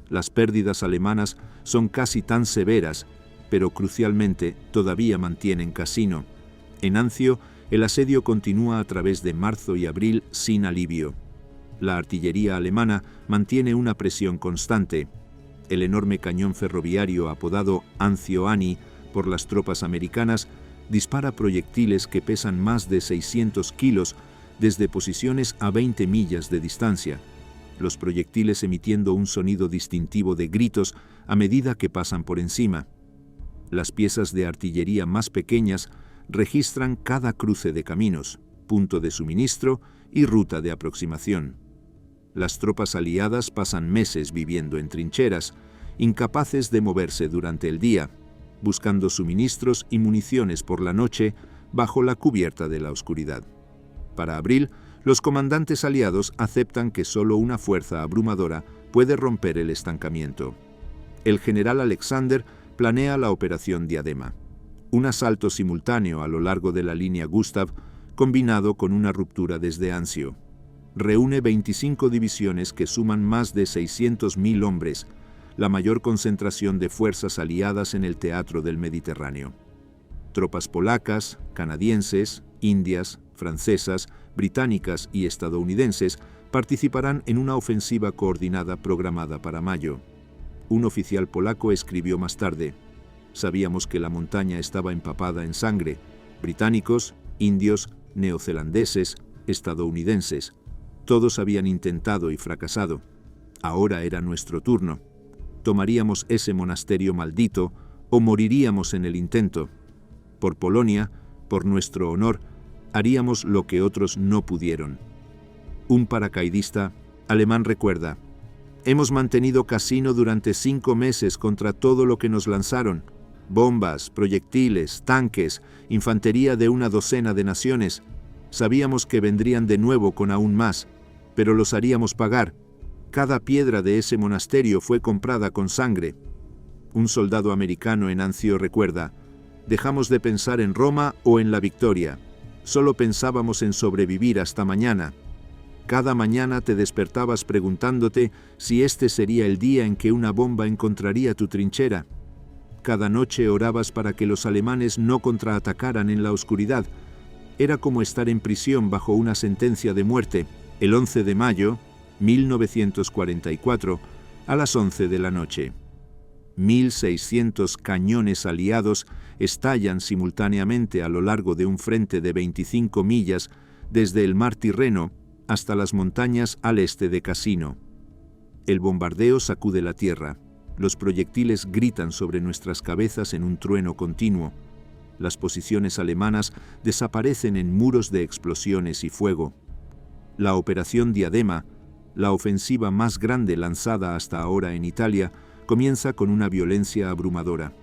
Las pérdidas alemanas son casi tan severas, pero crucialmente todavía mantienen Cassino. En Anzio, el asedio continúa a través de marzo y abril sin alivio. La artillería alemana mantiene una presión constante. El enorme cañón ferroviario apodado Anzio Ani por las tropas americanas dispara proyectiles que pesan más de 600 kilos desde posiciones a 20 millas de distancia, los proyectiles emitiendo un sonido distintivo de gritos a medida que pasan por encima. Las piezas de artillería más pequeñas registran cada cruce de caminos, punto de suministro y ruta de aproximación. Las tropas aliadas pasan meses viviendo en trincheras, incapaces de moverse durante el día, buscando suministros y municiones por la noche bajo la cubierta de la oscuridad. Para abril, los comandantes aliados aceptan que solo una fuerza abrumadora puede romper el estancamiento. El general Alexander planea la Operación Diadema. Un asalto simultáneo a lo largo de la línea Gustav, combinado con una ruptura desde Anzio. Reúne 25 divisiones que suman más de 600.000 hombres, la mayor concentración de fuerzas aliadas en el teatro del Mediterráneo. Tropas polacas, canadienses, indias, francesas, británicas y estadounidenses participarán en una ofensiva coordinada programada para mayo. Un oficial polaco escribió más tarde: «Sabíamos que la montaña estaba empapada en sangre. Británicos, indios, neozelandeses, estadounidenses. Todos habían intentado y fracasado. Ahora era nuestro turno. Tomaríamos ese monasterio maldito o moriríamos en el intento. Por Polonia, por nuestro honor, haríamos lo que otros no pudieron». Un paracaidista alemán recuerda: «Hemos mantenido Cassino durante 5 meses contra todo lo que nos lanzaron. Bombas, proyectiles, tanques, infantería de una docena de naciones. Sabíamos que vendrían de nuevo con aún más, pero los haríamos pagar. Cada piedra de ese monasterio fue comprada con sangre». Un soldado americano en Anzio recuerda: «Dejamos de pensar en Roma o en la victoria. Solo pensábamos en sobrevivir hasta mañana. Cada mañana te despertabas preguntándote si este sería el día en que una bomba encontraría tu trinchera. Cada noche orabas para que los alemanes no contraatacaran en la oscuridad. Era como estar en prisión bajo una sentencia de muerte». El 11 de mayo, 1944, a las 11 de la noche. 1.600 cañones aliados estallan simultáneamente a lo largo de un frente de 25 millas desde el mar Tirreno hasta las montañas al este de Cassino. El bombardeo sacude la tierra. Los proyectiles gritan sobre nuestras cabezas en un trueno continuo. Las posiciones alemanas desaparecen en muros de explosiones y fuego. La Operación Diadema, la ofensiva más grande lanzada hasta ahora en Italia, comienza con una violencia abrumadora.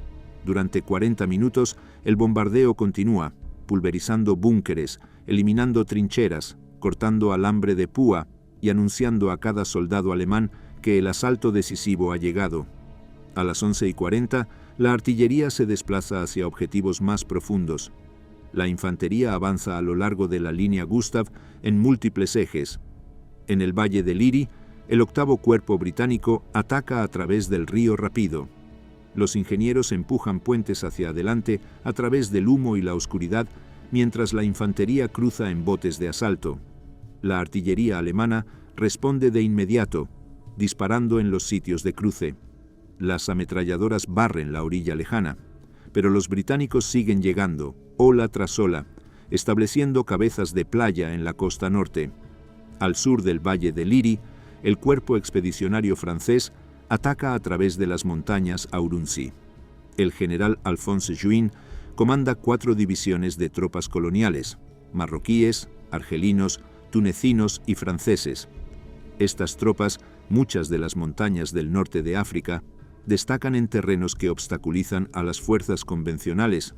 Durante 40 minutos, el bombardeo continúa, pulverizando búnkeres, eliminando trincheras, cortando alambre de púa y anunciando a cada soldado alemán que el asalto decisivo ha llegado. A las 11:40, la artillería se desplaza hacia objetivos más profundos. La infantería avanza a lo largo de la línea Gustav en múltiples ejes. En el valle de Liri, el 8º Cuerpo británico ataca a través del río Rapido. Los ingenieros empujan puentes hacia adelante a través del humo y la oscuridad, mientras la infantería cruza en botes de asalto. La artillería alemana responde de inmediato, disparando en los sitios de cruce. Las ametralladoras barren la orilla lejana, pero los británicos siguen llegando, ola tras ola, estableciendo cabezas de playa en la costa norte. Al sur del valle de Liri, el cuerpo expedicionario francés ataca a través de las montañas a Urumqi. El general Alphonse Juin comanda 4 divisiones de tropas coloniales, marroquíes, argelinos, tunecinos y franceses. Estas tropas, muchas de las montañas del norte de África, destacan en terrenos que obstaculizan a las fuerzas convencionales.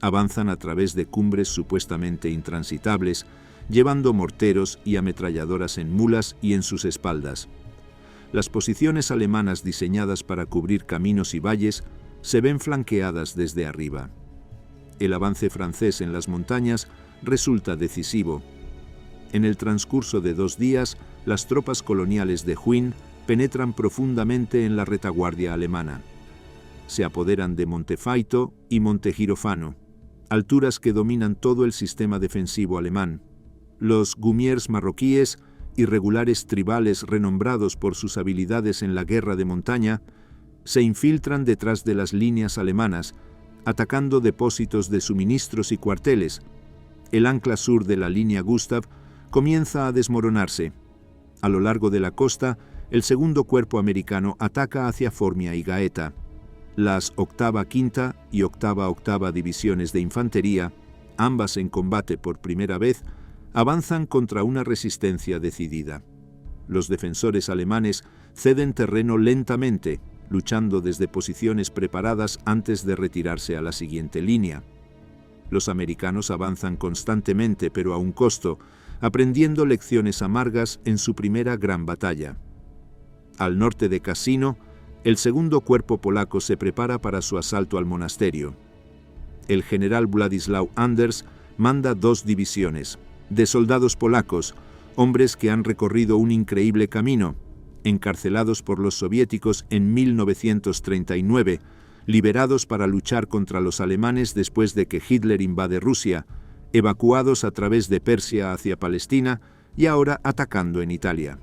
Avanzan a través de cumbres supuestamente intransitables, llevando morteros y ametralladoras en mulas y en sus espaldas. Las posiciones alemanas diseñadas para cubrir caminos y valles se ven flanqueadas desde arriba. El avance francés en las montañas resulta decisivo. En el transcurso de 2 días, las tropas coloniales de Juin penetran profundamente en la retaguardia alemana. Se apoderan de Montefaito y Montegirofano, alturas que dominan todo el sistema defensivo alemán. Los Gumiers marroquíes, irregulares tribales renombrados por sus habilidades en la guerra de montaña, se infiltran detrás de las líneas alemanas, atacando depósitos de suministros y cuarteles. El ancla sur de la línea Gustav comienza a desmoronarse. A lo largo de la costa, el 2º Cuerpo americano ataca hacia Formia y Gaeta. Las 8ª Quinta y 8ª Octava divisiones de infantería, ambas en combate por primera vez, avanzan contra una resistencia decidida. Los defensores alemanes ceden terreno lentamente, luchando desde posiciones preparadas antes de retirarse a la siguiente línea. Los americanos avanzan constantemente, pero a un costo, aprendiendo lecciones amargas en su primera gran batalla. Al norte de Cassino, el 2º Cuerpo polaco se prepara para su asalto al monasterio. El general Władysław Anders manda 2 divisiones de soldados polacos, hombres que han recorrido un increíble camino, encarcelados por los soviéticos en 1939, liberados para luchar contra los alemanes después de que Hitler invade Rusia, evacuados a través de Persia hacia Palestina y ahora atacando en Italia.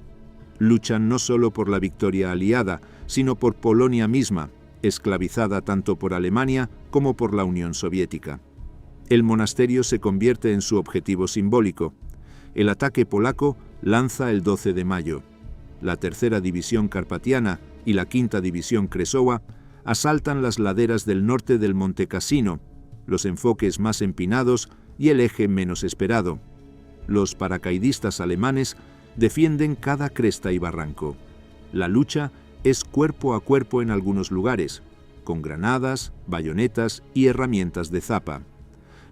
Luchan no solo por la victoria aliada, sino por Polonia misma, esclavizada tanto por Alemania como por la Unión Soviética. El monasterio se convierte en su objetivo simbólico. El ataque polaco lanza el 12 de mayo. La tercera división carpatiana y la quinta división Kresowa asaltan las laderas del norte del Monte Cassino, los enfoques más empinados y el eje menos esperado. Los paracaidistas alemanes defienden cada cresta y barranco. La lucha es cuerpo a cuerpo en algunos lugares, con granadas, bayonetas y herramientas de zapa.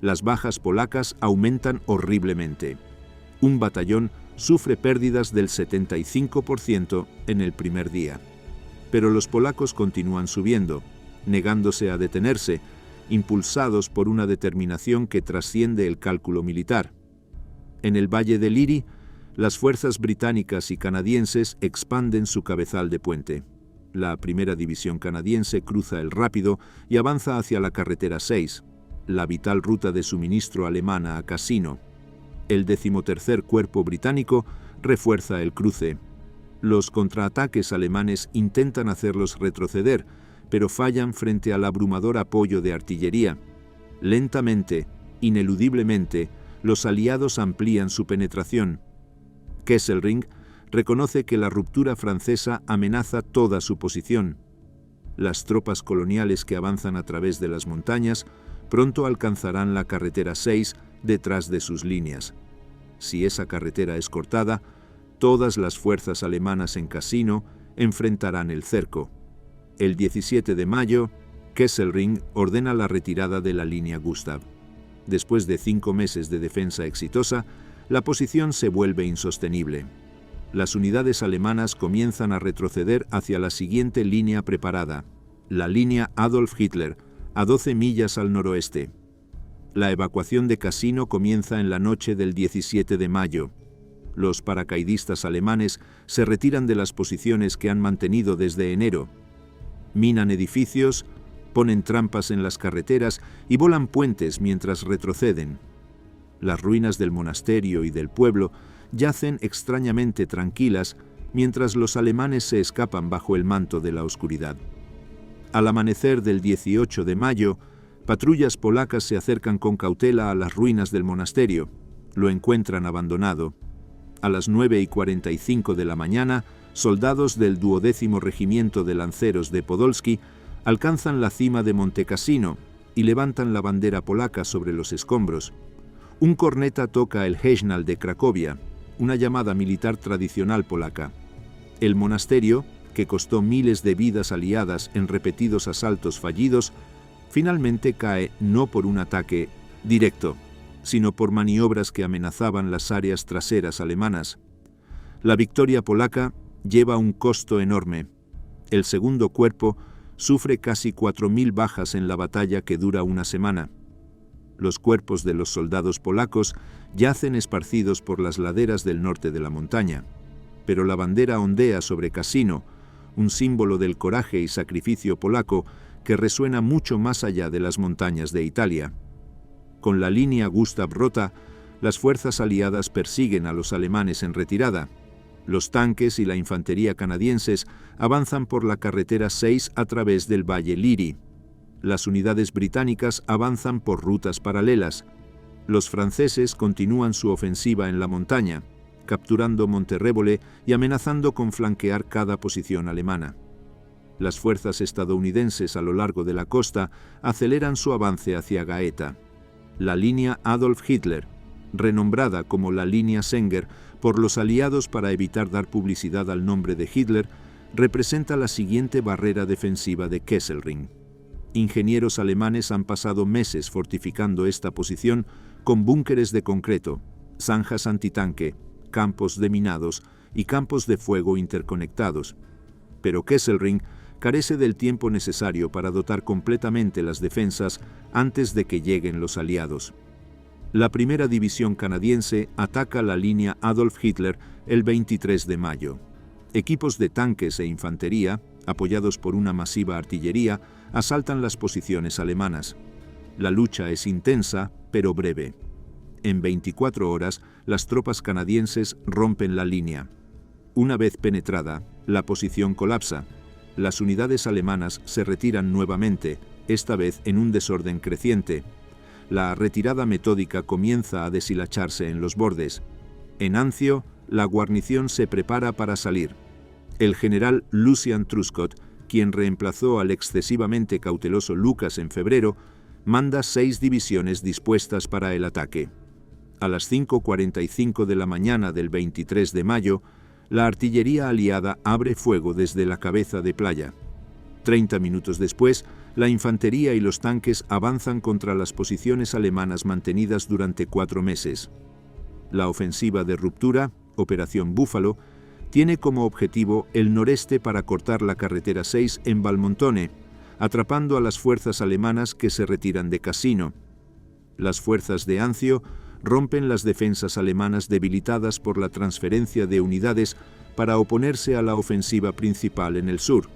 Las bajas polacas aumentan horriblemente. Un batallón sufre pérdidas del 75% en el primer día. Pero los polacos continúan subiendo, negándose a detenerse, impulsados por una determinación que trasciende el cálculo militar. En el valle del Liri, las fuerzas británicas y canadienses expanden su cabezal de puente. La primera división canadiense cruza el Rápido y avanza hacia la carretera 6, la vital ruta de suministro alemana a Cassino. El 13º Cuerpo británico refuerza el cruce. Los contraataques alemanes intentan hacerlos retroceder, pero fallan frente al abrumador apoyo de artillería. Lentamente, ineludiblemente, los aliados amplían su penetración. Kesselring reconoce que la ruptura francesa amenaza toda su posición. Las tropas coloniales que avanzan a través de las montañas pronto alcanzarán la carretera 6 detrás de sus líneas. Si esa carretera es cortada, todas las fuerzas alemanas en Cassino enfrentarán el cerco. El 17 de mayo, Kesselring ordena la retirada de la línea Gustav. Después de 5 meses de defensa exitosa, la posición se vuelve insostenible. Las unidades alemanas comienzan a retroceder hacia la siguiente línea preparada, la línea Adolf Hitler, a 12 millas al noroeste. La evacuación de Cassino comienza en la noche del 17 de mayo. Los paracaidistas alemanes se retiran de las posiciones que han mantenido desde enero. Minan edificios, ponen trampas en las carreteras y volan puentes mientras retroceden. Las ruinas del monasterio y del pueblo yacen extrañamente tranquilas mientras los alemanes se escapan bajo el manto de la oscuridad. Al amanecer del 18 de mayo, patrullas polacas se acercan con cautela a las ruinas del monasterio. Lo encuentran abandonado. A las 9:45 de la mañana, soldados del 12º Regimiento de Lanceros de Podolski alcanzan la cima de Monte Cassino y levantan la bandera polaca sobre los escombros. Un corneta toca el Hejnal de Cracovia, una llamada militar tradicional polaca. El monasterio, que costó miles de vidas aliadas en repetidos asaltos fallidos, finalmente cae no por un ataque directo, sino por maniobras que amenazaban las áreas traseras alemanas. La victoria polaca lleva un costo enorme. El segundo cuerpo sufre casi 4.000 bajas en la batalla que dura una semana. Los cuerpos de los soldados polacos yacen esparcidos por las laderas del norte de la montaña, pero la bandera ondea sobre Cassino, un símbolo del coraje y sacrificio polaco que resuena mucho más allá de las montañas de Italia. Con la línea Gustav rota, las fuerzas aliadas persiguen a los alemanes en retirada. Los tanques y la infantería canadienses avanzan por la carretera 6 a través del valle Liri. Las unidades británicas avanzan por rutas paralelas. Los franceses continúan su ofensiva en la montaña, capturando Monterrébole y amenazando con flanquear cada posición alemana. Las fuerzas estadounidenses a lo largo de la costa aceleran su avance hacia Gaeta. La línea Adolf Hitler, renombrada como la línea Senger por los aliados para evitar dar publicidad al nombre de Hitler, representa la siguiente barrera defensiva de Kesselring. Ingenieros alemanes han pasado meses fortificando esta posición con búnkeres de concreto, zanjas antitanque, campos de minados y campos de fuego interconectados. Pero Kesselring carece del tiempo necesario para dotar completamente las defensas antes de que lleguen los aliados. La primera división canadiense ataca la línea Adolf Hitler el 23 de mayo. Equipos de tanques e infantería, apoyados por una masiva artillería, asaltan las posiciones alemanas. La lucha es intensa, pero breve. En 24 horas, las tropas canadienses rompen la línea. Una vez penetrada, la posición colapsa. Las unidades alemanas se retiran nuevamente, esta vez en un desorden creciente. La retirada metódica comienza a deshilacharse en los bordes. En Anzio, la guarnición se prepara para salir. El general Lucian Truscott, quien reemplazó al excesivamente cauteloso Lucas en febrero, manda 6 divisiones dispuestas para el ataque. A las 5:45 de la mañana del 23 de mayo, la artillería aliada abre fuego desde la cabeza de playa. 30 minutos después, la infantería y los tanques avanzan contra las posiciones alemanas mantenidas durante 4 meses. La ofensiva de ruptura, Operación Búfalo, tiene como objetivo el noreste para cortar la carretera 6 en Valmontone, atrapando a las fuerzas alemanas que se retiran de Cassino. Las fuerzas de Anzio rompen las defensas alemanas debilitadas por la transferencia de unidades para oponerse a la ofensiva principal en el sur.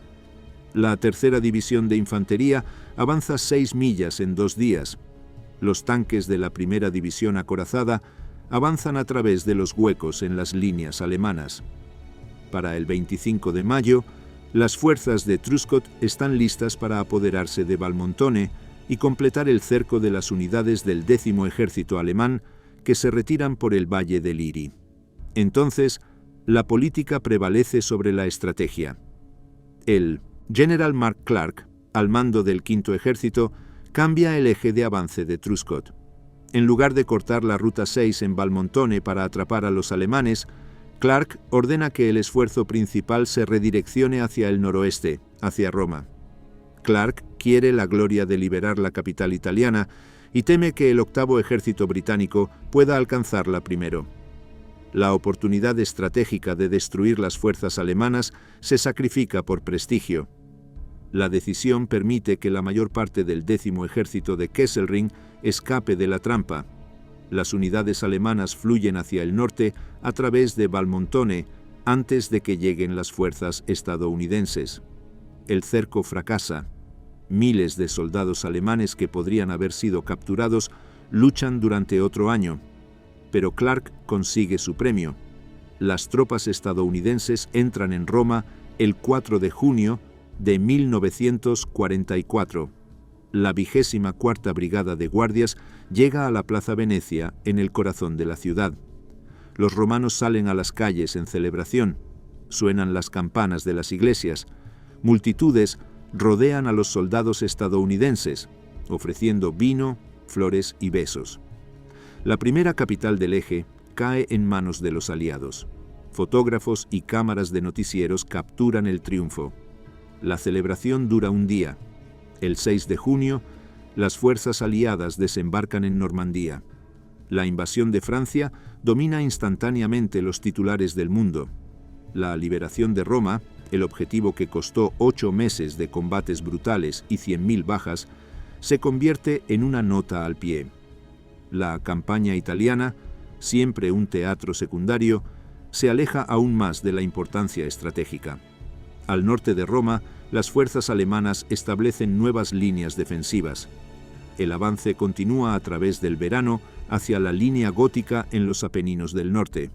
La tercera división de infantería avanza 6 millas en 2 días. Los tanques de la primera división acorazada avanzan a través de los huecos en las líneas alemanas. Para el 25 de mayo, las fuerzas de Truscott están listas para apoderarse de Valmontone y completar el cerco de las unidades del 10º Ejército alemán que se retiran por el valle del Liri. Entonces, la política prevalece sobre la estrategia. El General Mark Clark, al mando del 5º Ejército, cambia el eje de avance de Truscott. En lugar de cortar la Ruta 6 en Valmontone para atrapar a los alemanes, Clark ordena que el esfuerzo principal se redireccione hacia el noroeste, hacia Roma. Clark quiere la gloria de liberar la capital italiana y teme que el 8º Ejército británico pueda alcanzarla primero. La oportunidad estratégica de destruir las fuerzas alemanas se sacrifica por prestigio. La decisión permite que la mayor parte del 10º Ejército de Kesselring escape de la trampa. Las unidades alemanas fluyen hacia el norte a través de Valmontone antes de que lleguen las fuerzas estadounidenses. El cerco fracasa. Miles de soldados alemanes que podrían haber sido capturados luchan durante otro año, pero Clark consigue su premio. Las tropas estadounidenses entran en Roma el 4 de junio de 1944. La 24ª Brigada de Guardias llega a la Plaza Venecia en el corazón de la ciudad. Los romanos salen a las calles en celebración. Suenan las campanas de las iglesias. Multitudes rodean a los soldados estadounidenses, ofreciendo vino, flores y besos. La primera capital del eje cae en manos de los aliados. Fotógrafos y cámaras de noticieros capturan el triunfo. La celebración dura un día. El 6 de junio, las fuerzas aliadas desembarcan en Normandía. La invasión de Francia domina instantáneamente los titulares del mundo. La liberación de Roma, el objetivo que costó 8 meses de combates brutales y 100.000 bajas, se convierte en una nota al pie. La campaña italiana, siempre un teatro secundario, se aleja aún más de la importancia estratégica. Al norte de Roma, las fuerzas alemanas establecen nuevas líneas defensivas. El avance continúa a través del verano hacia la línea gótica en los Apeninos del norte.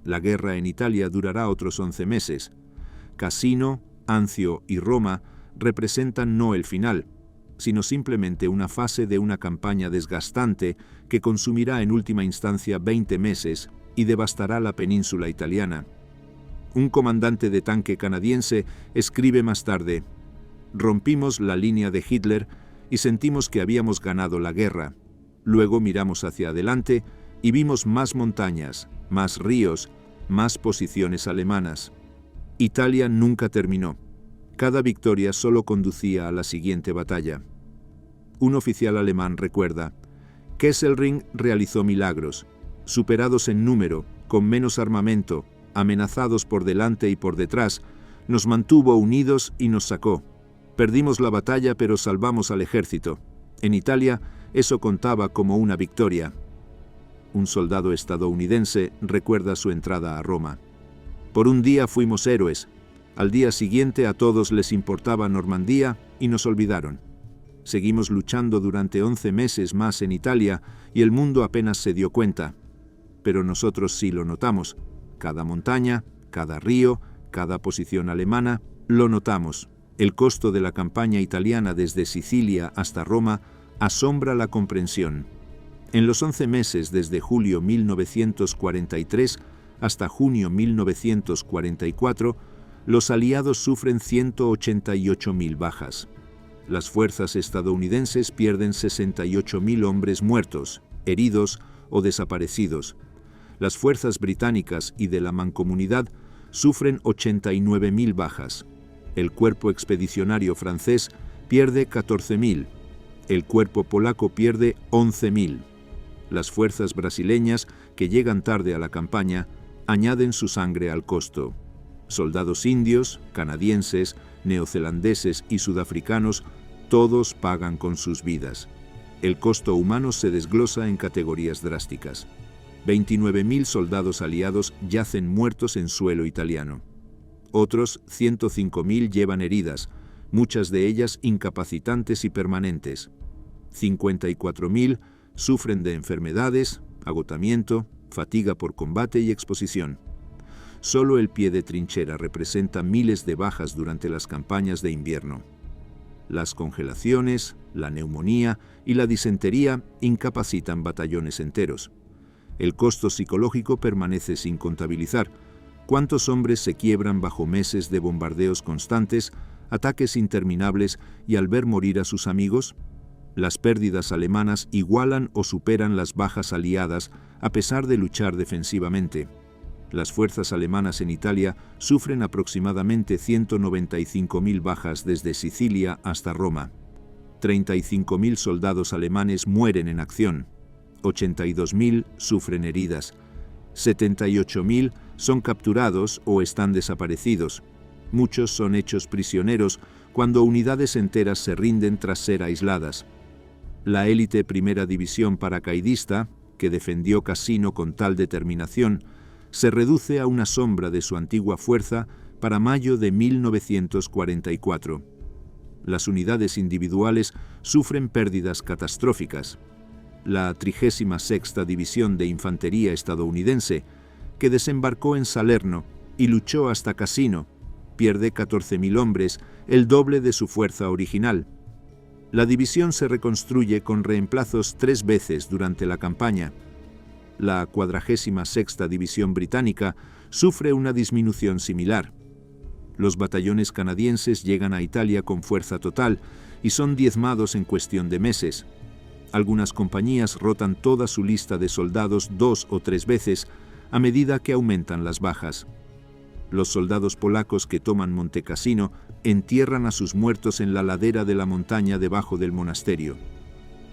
La guerra en Italia durará otros 11 meses. Cassino, Anzio y Roma representan no el final, sino simplemente una fase de una campaña desgastante que consumirá en última instancia 20 meses y devastará la península italiana. Un comandante de tanque canadiense escribe más tarde: «Rompimos la línea de Hitler y sentimos que habíamos ganado la guerra. Luego miramos hacia adelante y vimos más montañas, más ríos, más posiciones alemanas. Italia nunca terminó. Cada victoria solo conducía a la siguiente batalla». Un oficial alemán recuerda: «Kesselring realizó milagros. Superados en número, con menos armamento, amenazados por delante y por detrás, nos mantuvo unidos y nos sacó. Perdimos la batalla, pero salvamos al ejército. En Italia, eso contaba como una victoria. Un soldado estadounidense recuerda su entrada a Roma. Por un día fuimos héroes. Al día siguiente a todos les importaba Normandía y nos olvidaron. Seguimos luchando durante 11 meses más en Italia y el mundo apenas se dio cuenta. Pero nosotros sí lo notamos. Cada montaña, cada río, cada posición alemana, lo notamos. El costo de la campaña italiana desde Sicilia hasta Roma asombra la comprensión. En los 11 meses desde julio 1943 hasta junio 1944, los aliados sufren 188.000 bajas. Las fuerzas estadounidenses pierden 68.000 hombres muertos, heridos o desaparecidos. Las fuerzas británicas y de la Mancomunidad sufren 89.000 bajas. El cuerpo expedicionario francés pierde 14.000. El cuerpo polaco pierde 11.000. Las fuerzas brasileñas, que llegan tarde a la campaña, añaden su sangre al costo. Soldados indios, canadienses, neozelandeses y sudafricanos, todos pagan con sus vidas. El costo humano se desglosa en categorías drásticas. 29.000 soldados aliados yacen muertos en suelo italiano. Otros 105.000 llevan heridas, muchas de ellas incapacitantes y permanentes. 54.000 sufren de enfermedades, agotamiento, fatiga por combate y exposición. Solo el pie de trinchera representa miles de bajas durante las campañas de invierno. Las congelaciones, la neumonía y la disentería incapacitan batallones enteros. El costo psicológico permanece sin contabilizar. ¿Cuántos hombres se quiebran bajo meses de bombardeos constantes, ataques interminables y al ver morir a sus amigos? Las pérdidas alemanas igualan o superan las bajas aliadas a pesar de luchar defensivamente. Las fuerzas alemanas en Italia sufren aproximadamente 195.000 bajas desde Sicilia hasta Roma. 35.000 soldados alemanes mueren en acción. 82.000 sufren heridas. 78.000 son capturados o están desaparecidos. Muchos son hechos prisioneros cuando unidades enteras se rinden tras ser aisladas. La élite Primera División paracaidista, que defendió Cassino con tal determinación, se reduce a una sombra de su antigua fuerza para mayo de 1944. Las unidades individuales sufren pérdidas catastróficas. La 36ª División de Infantería estadounidense, que desembarcó en Salerno y luchó hasta Cassino, pierde 14.000 hombres, el doble de su fuerza original. La división se reconstruye con reemplazos 3 veces durante la campaña. La 46ª División Británica sufre una disminución similar. Los batallones canadienses llegan a Italia con fuerza total y son diezmados en cuestión de meses. Algunas compañías rotan toda su lista de soldados 2 o 3 veces a medida que aumentan las bajas. Los soldados polacos que toman Monte Cassino entierran a sus muertos en la ladera de la montaña debajo del monasterio.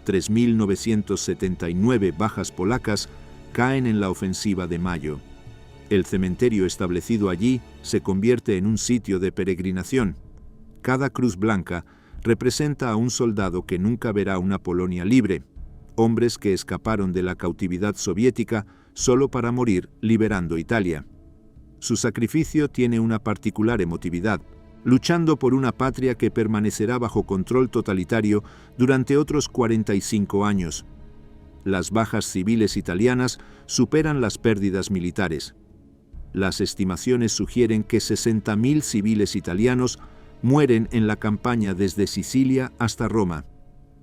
3.979 bajas polacas caen en la ofensiva de mayo. El cementerio establecido allí se convierte en un sitio de peregrinación. Cada cruz blanca representa a un soldado que nunca verá una Polonia libre, hombres que escaparon de la cautividad soviética solo para morir liberando Italia. Su sacrificio tiene una particular emotividad, luchando por una patria que permanecerá bajo control totalitario durante otros 45 años. Las bajas civiles italianas superan las pérdidas militares. Las estimaciones sugieren que 60.000 civiles italianos mueren en la campaña desde Sicilia hasta Roma.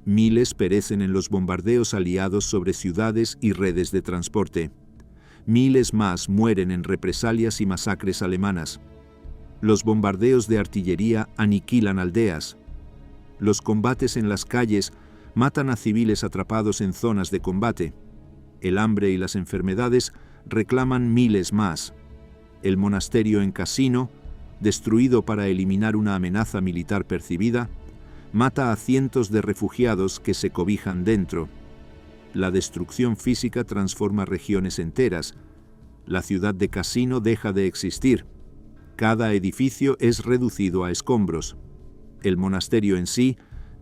Miles perecen en los bombardeos aliados sobre ciudades y redes de transporte. Miles más mueren en represalias y masacres alemanas. Los bombardeos de artillería aniquilan aldeas. Los combates en las calles matan a civiles atrapados en zonas de combate. El hambre y las enfermedades reclaman miles más. El monasterio en Cassino, destruido para eliminar una amenaza militar percibida, mata a cientos de refugiados que se cobijan dentro. La destrucción física transforma regiones enteras. La ciudad de Cassino deja de existir. Cada edificio es reducido a escombros. El monasterio en sí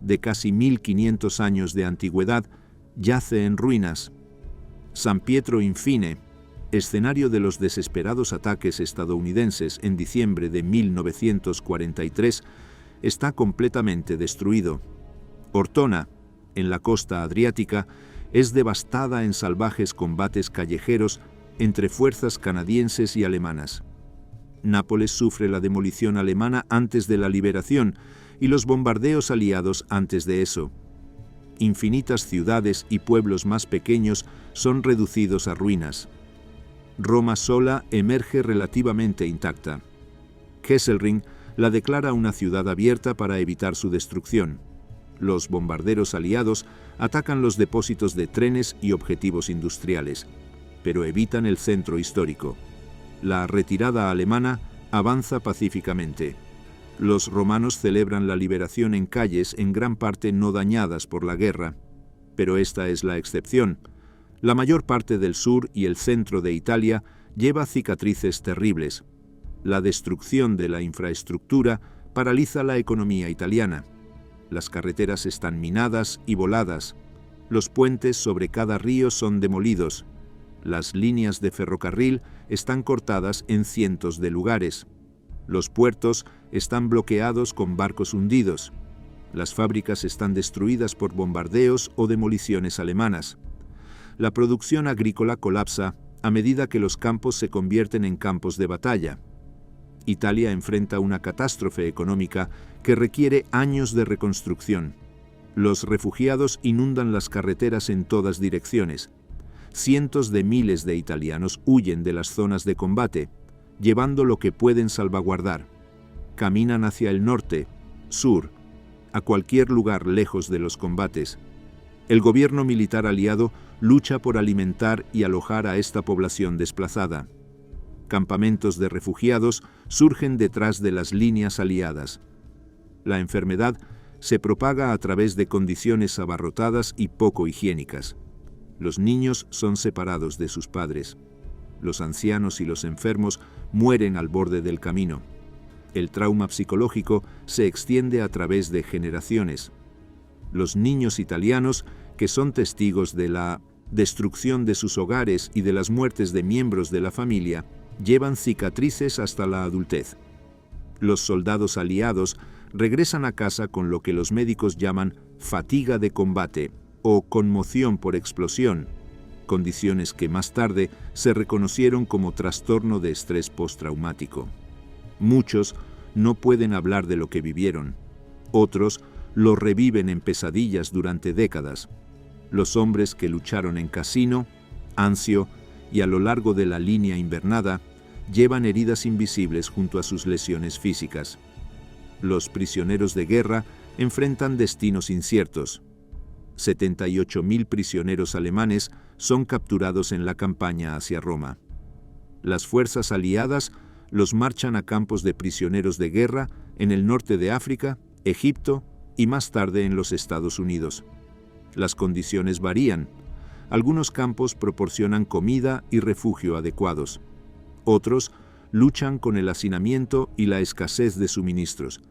de casi 1500 años de antigüedad, yace en ruinas. San Pietro Infine, escenario de los desesperados ataques estadounidenses en diciembre de 1943, está completamente destruido. Ortona, en la costa adriática, es devastada en salvajes combates callejeros entre fuerzas canadienses y alemanas. Nápoles sufre la demolición alemana antes de la liberación y los bombardeos aliados antes de eso. Infinitas ciudades y pueblos más pequeños son reducidos a ruinas. Roma sola emerge relativamente intacta. Kesselring la declara una ciudad abierta para evitar su destrucción. Los bombarderos aliados atacan los depósitos de trenes y objetivos industriales, pero evitan el centro histórico. La retirada alemana avanza pacíficamente. Los romanos celebran la liberación en calles en gran parte no dañadas por la guerra, pero esta es la excepción. La mayor parte del sur y el centro de Italia lleva cicatrices terribles. La destrucción de la infraestructura paraliza la economía italiana. Las carreteras están minadas y voladas. Los puentes sobre cada río son demolidos. Las líneas de ferrocarril están cortadas en cientos de lugares. Los puertos están bloqueados con barcos hundidos. Las fábricas están destruidas por bombardeos o demoliciones alemanas. La producción agrícola colapsa a medida que los campos se convierten en campos de batalla. Italia enfrenta una catástrofe económica que requiere años de reconstrucción. Los refugiados inundan las carreteras en todas direcciones. Cientos de miles de italianos huyen de las zonas de combate, llevando lo que pueden salvaguardar. Caminan hacia el norte, sur, a cualquier lugar lejos de los combates. El gobierno militar aliado lucha por alimentar y alojar a esta población desplazada. Campamentos de refugiados surgen detrás de las líneas aliadas. La enfermedad se propaga a través de condiciones abarrotadas y poco higiénicas. Los niños son separados de sus padres. Los ancianos y los enfermos mueren al borde del camino. El trauma psicológico se extiende a través de generaciones. Los niños italianos, que son testigos de la destrucción de sus hogares y de las muertes de miembros de la familia, llevan cicatrices hasta la adultez. Los soldados aliados regresan a casa con lo que los médicos llaman fatiga de combate o conmoción por explosión, condiciones que más tarde se reconocieron como trastorno de estrés postraumático. Muchos no pueden hablar de lo que vivieron. Otros lo reviven en pesadillas durante décadas. Los hombres que lucharon en Cassino, Anzio y a lo largo de la línea invernada llevan heridas invisibles junto a sus lesiones físicas. Los prisioneros de guerra enfrentan destinos inciertos. 78.000 prisioneros alemanes son capturados en la campaña hacia Roma. Las fuerzas aliadas los marchan a campos de prisioneros de guerra en el norte de África, Egipto y más tarde en los Estados Unidos. Las condiciones varían. Algunos campos proporcionan comida y refugio adecuados. Otros luchan con el hacinamiento y la escasez de suministros.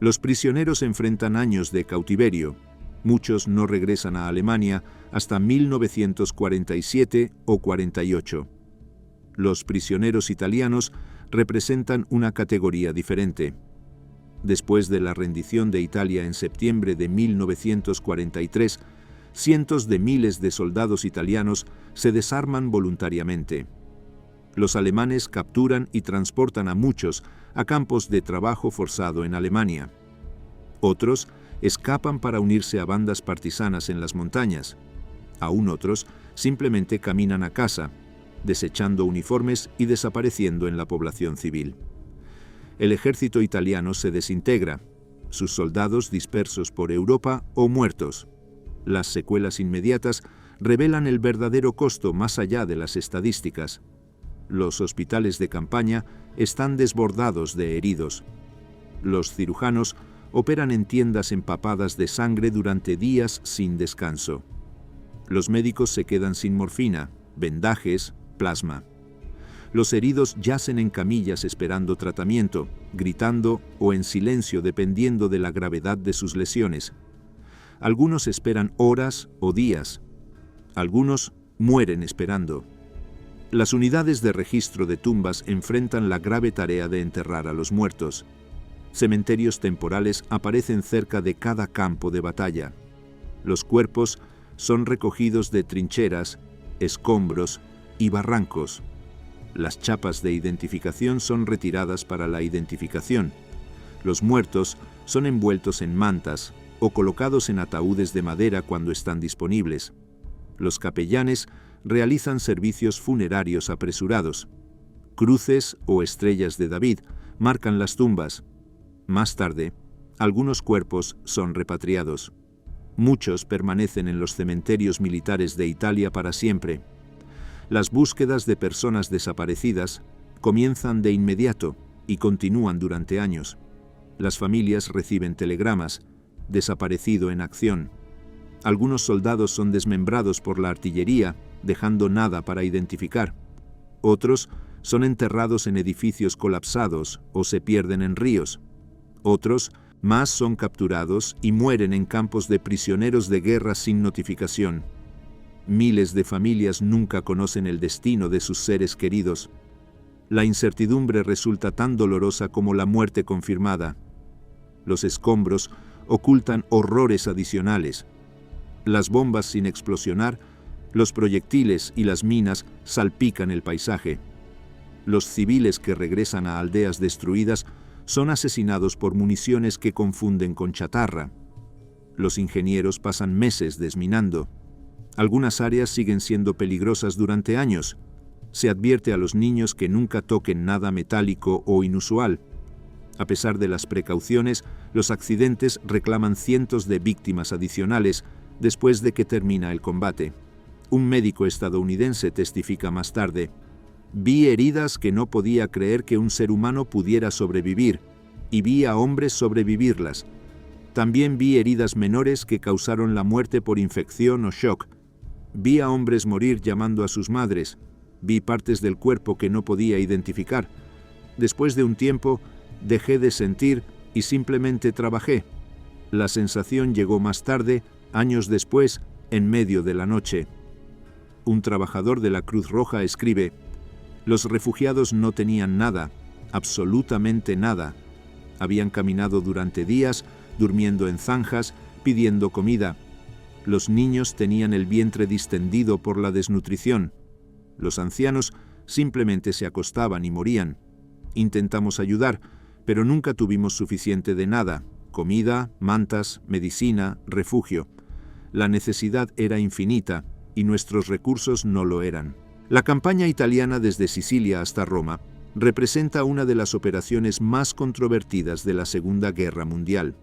Los prisioneros enfrentan años de cautiverio. Muchos no regresan a Alemania hasta 1947 o 48. Los prisioneros italianos representan una categoría diferente. Después de la rendición de Italia en septiembre de 1943, cientos de miles de soldados italianos se desarman voluntariamente. Los alemanes capturan y transportan a muchos a campos de trabajo forzado en Alemania. Otros escapan para unirse a bandas partisanas en las montañas. Aún otros simplemente caminan a casa, desechando uniformes y desapareciendo en la población civil. El ejército italiano se desintegra, sus soldados dispersos por Europa o muertos. Las secuelas inmediatas revelan el verdadero costo más allá de las estadísticas. Los hospitales de campaña están desbordados de heridos. Los cirujanos operan en tiendas empapadas de sangre durante días sin descanso. Los médicos se quedan sin morfina, vendajes, plasma. Los heridos yacen en camillas esperando tratamiento, gritando o en silencio dependiendo de la gravedad de sus lesiones. Algunos esperan horas o días. Algunos mueren esperando. Las unidades de registro de tumbas enfrentan la grave tarea de enterrar a los muertos. Cementerios temporales aparecen cerca de cada campo de batalla. Los cuerpos son recogidos de trincheras, escombros y barrancos. Las chapas de identificación son retiradas para la identificación. Los muertos son envueltos en mantas o colocados en ataúdes de madera cuando están disponibles. Los capellanes realizan servicios funerarios apresurados. Cruces o estrellas de David marcan las tumbas. Más tarde, algunos cuerpos son repatriados. Muchos permanecen en los cementerios militares de Italia para siempre. Las búsquedas de personas desaparecidas comienzan de inmediato y continúan durante años. Las familias reciben telegramas: desaparecido en acción. Algunos soldados son desmembrados por la artillería, dejando nada para identificar. Otros son enterrados en edificios colapsados o se pierden en ríos. Otros más son capturados y mueren en campos de prisioneros de guerra sin notificación. Miles de familias nunca conocen el destino de sus seres queridos. La incertidumbre resulta tan dolorosa como la muerte confirmada. Los escombros ocultan horrores adicionales. Las bombas sin explosionar, los proyectiles y las minas salpican el paisaje. Los civiles que regresan a aldeas destruidas son asesinados por municiones que confunden con chatarra. Los ingenieros pasan meses desminando. Algunas áreas siguen siendo peligrosas durante años. Se advierte a los niños que nunca toquen nada metálico o inusual. A pesar de las precauciones, los accidentes reclaman cientos de víctimas adicionales después de que termina el combate. Un médico estadounidense testifica más tarde: «Vi heridas que no podía creer que un ser humano pudiera sobrevivir, y vi a hombres sobrevivirlas. También vi heridas menores que causaron la muerte por infección o shock. Vi a hombres morir llamando a sus madres. Vi partes del cuerpo que no podía identificar. Después de un tiempo, dejé de sentir y simplemente trabajé. La sensación llegó más tarde, años después, en medio de la noche». Un trabajador de la Cruz Roja escribe: «Los refugiados no tenían nada, absolutamente nada. Habían caminado durante días, durmiendo en zanjas, pidiendo comida. Los niños tenían el vientre distendido por la desnutrición. Los ancianos simplemente se acostaban y morían. Intentamos ayudar, pero nunca tuvimos suficiente de nada: comida, mantas, medicina, refugio. La necesidad era infinita y nuestros recursos no lo eran». La campaña italiana desde Sicilia hasta Roma representa una de las operaciones más controvertidas de la Segunda Guerra Mundial.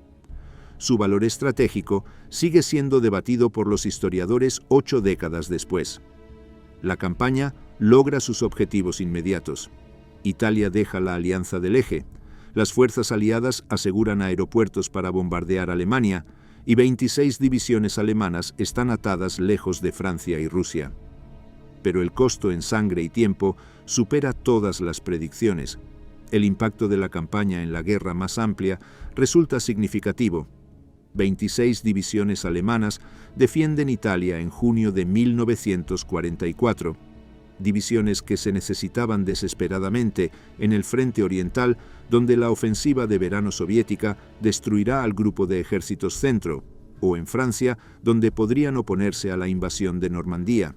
Su valor estratégico sigue siendo debatido por los historiadores 8 décadas después. La campaña logra sus objetivos inmediatos. Italia deja la Alianza del Eje. Las fuerzas aliadas aseguran aeropuertos para bombardear Alemania, y 26 divisiones alemanas están atadas lejos de Francia y Rusia. Pero el costo en sangre y tiempo supera todas las predicciones. El impacto de la campaña en la guerra más amplia resulta significativo. 26 divisiones alemanas defienden Italia en junio de 1944. Divisiones que se necesitaban desesperadamente en el frente oriental, donde la ofensiva de verano soviética destruirá al grupo de ejércitos centro, o en Francia, donde podrían oponerse a la invasión de Normandía.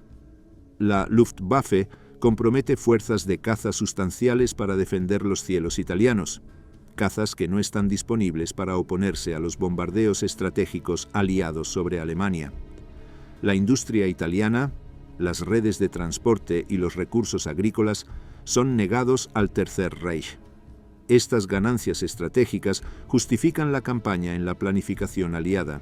La Luftwaffe compromete fuerzas de caza sustanciales para defender los cielos italianos, cazas que no están disponibles para oponerse a los bombardeos estratégicos aliados sobre Alemania. La industria italiana, las redes de transporte y los recursos agrícolas son negados al Tercer Reich. Estas ganancias estratégicas justifican la campaña en la planificación aliada.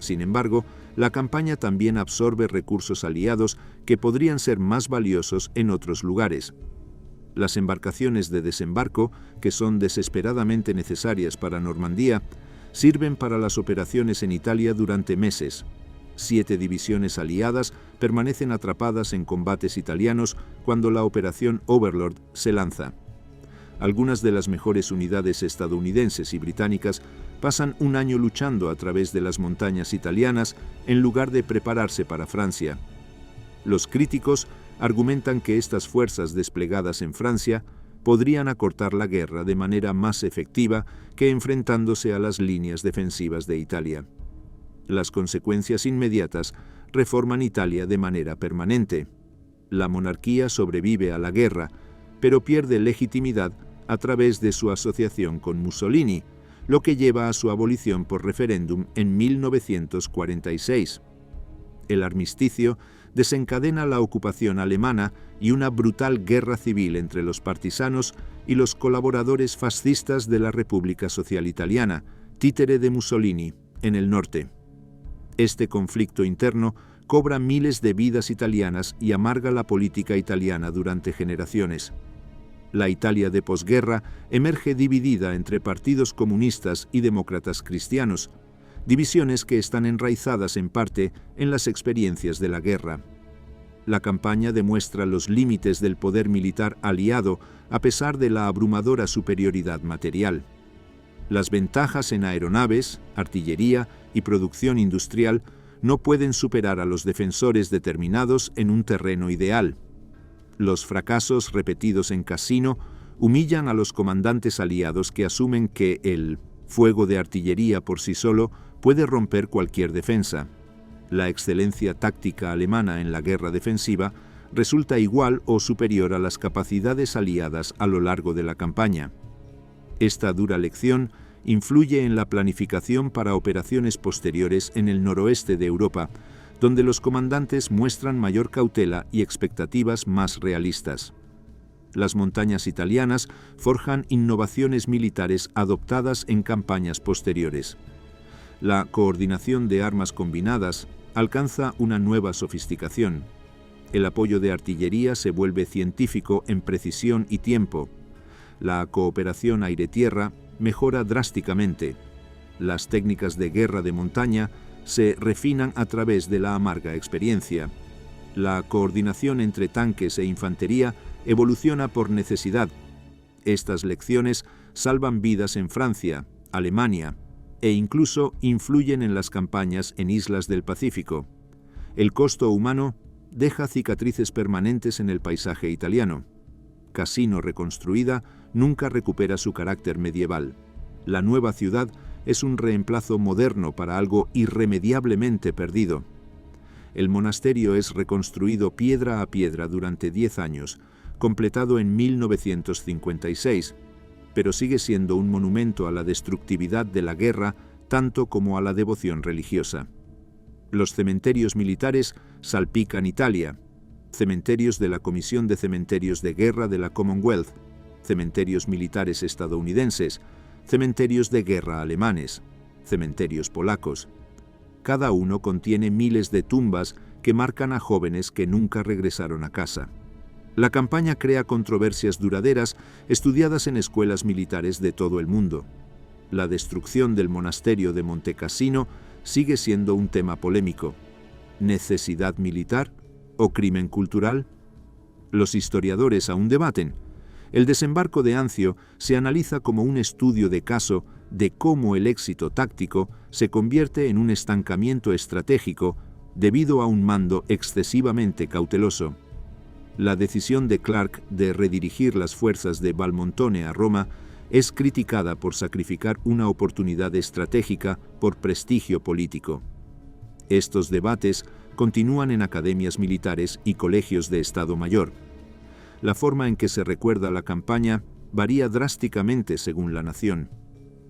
Sin embargo, la campaña también absorbe recursos aliados que podrían ser más valiosos en otros lugares. Las embarcaciones de desembarco, que son desesperadamente necesarias para Normandía, sirven para las operaciones en Italia durante meses. 7 divisiones aliadas permanecen atrapadas en combates italianos cuando la operación Overlord se lanza. Algunas de las mejores unidades estadounidenses y británicas pasan un año luchando a través de las montañas italianas en lugar de prepararse para Francia. Los críticos argumentan que estas fuerzas desplegadas en Francia podrían acortar la guerra de manera más efectiva que enfrentándose a las líneas defensivas de Italia. Las consecuencias inmediatas reforman Italia de manera permanente. La monarquía sobrevive a la guerra, pero pierde legitimidad a través de su asociación con Mussolini, lo que lleva a su abolición por referéndum en 1946. El armisticio desencadena la ocupación alemana y una brutal guerra civil entre los partisanos y los colaboradores fascistas de la República Social Italiana, títere de Mussolini, en el norte. Este conflicto interno cobra miles de vidas italianas y amarga la política italiana durante generaciones. La Italia de posguerra emerge dividida entre partidos comunistas y demócratas cristianos, divisiones que están enraizadas en parte en las experiencias de la guerra. La campaña demuestra los límites del poder militar aliado a pesar de la abrumadora superioridad material. Las ventajas en aeronaves, artillería y producción industrial no pueden superar a los defensores determinados en un terreno ideal. Los fracasos repetidos en Cassino humillan a los comandantes aliados que asumen que el fuego de artillería por sí solo puede romper cualquier defensa. La excelencia táctica alemana en la guerra defensiva resulta igual o superior a las capacidades aliadas a lo largo de la campaña. Esta dura lección influye en la planificación para operaciones posteriores en el noroeste de Europa, donde los comandantes muestran mayor cautela y expectativas más realistas. Las montañas italianas forjan innovaciones militares adoptadas en campañas posteriores. La coordinación de armas combinadas alcanza una nueva sofisticación. El apoyo de artillería se vuelve científico en precisión y tiempo. La cooperación aire-tierra mejora drásticamente. Las técnicas de guerra de montaña se refinan a través de la amarga experiencia. La coordinación entre tanques e infantería evoluciona por necesidad. Estas lecciones salvan vidas en Francia, Alemania, e incluso influyen en las campañas en islas del Pacífico. El costo humano deja cicatrices permanentes en el paisaje italiano. Cassino reconstruida nunca recupera su carácter medieval. La nueva ciudad es un reemplazo moderno para algo irremediablemente perdido. El monasterio es reconstruido piedra a piedra durante 10 años, completado en 1956, pero sigue siendo un monumento a la destructividad de la guerra tanto como a la devoción religiosa. Los cementerios militares salpican Italia, cementerios de la Comisión de Cementerios de Guerra de la Commonwealth, cementerios militares estadounidenses, cementerios de guerra alemanes, cementerios polacos. Cada uno contiene miles de tumbas que marcan a jóvenes que nunca regresaron a casa. La campaña crea controversias duraderas estudiadas en escuelas militares de todo el mundo. La destrucción del monasterio de Monte Cassino sigue siendo un tema polémico. ¿Necesidad militar o crimen cultural? Los historiadores aún debaten. El desembarco de Anzio se analiza como un estudio de caso de cómo el éxito táctico se convierte en un estancamiento estratégico debido a un mando excesivamente cauteloso. La decisión de Clark de redirigir las fuerzas de Valmontone a Roma es criticada por sacrificar una oportunidad estratégica por prestigio político. Estos debates continúan en academias militares y colegios de Estado Mayor. La forma en que se recuerda la campaña varía drásticamente según la nación.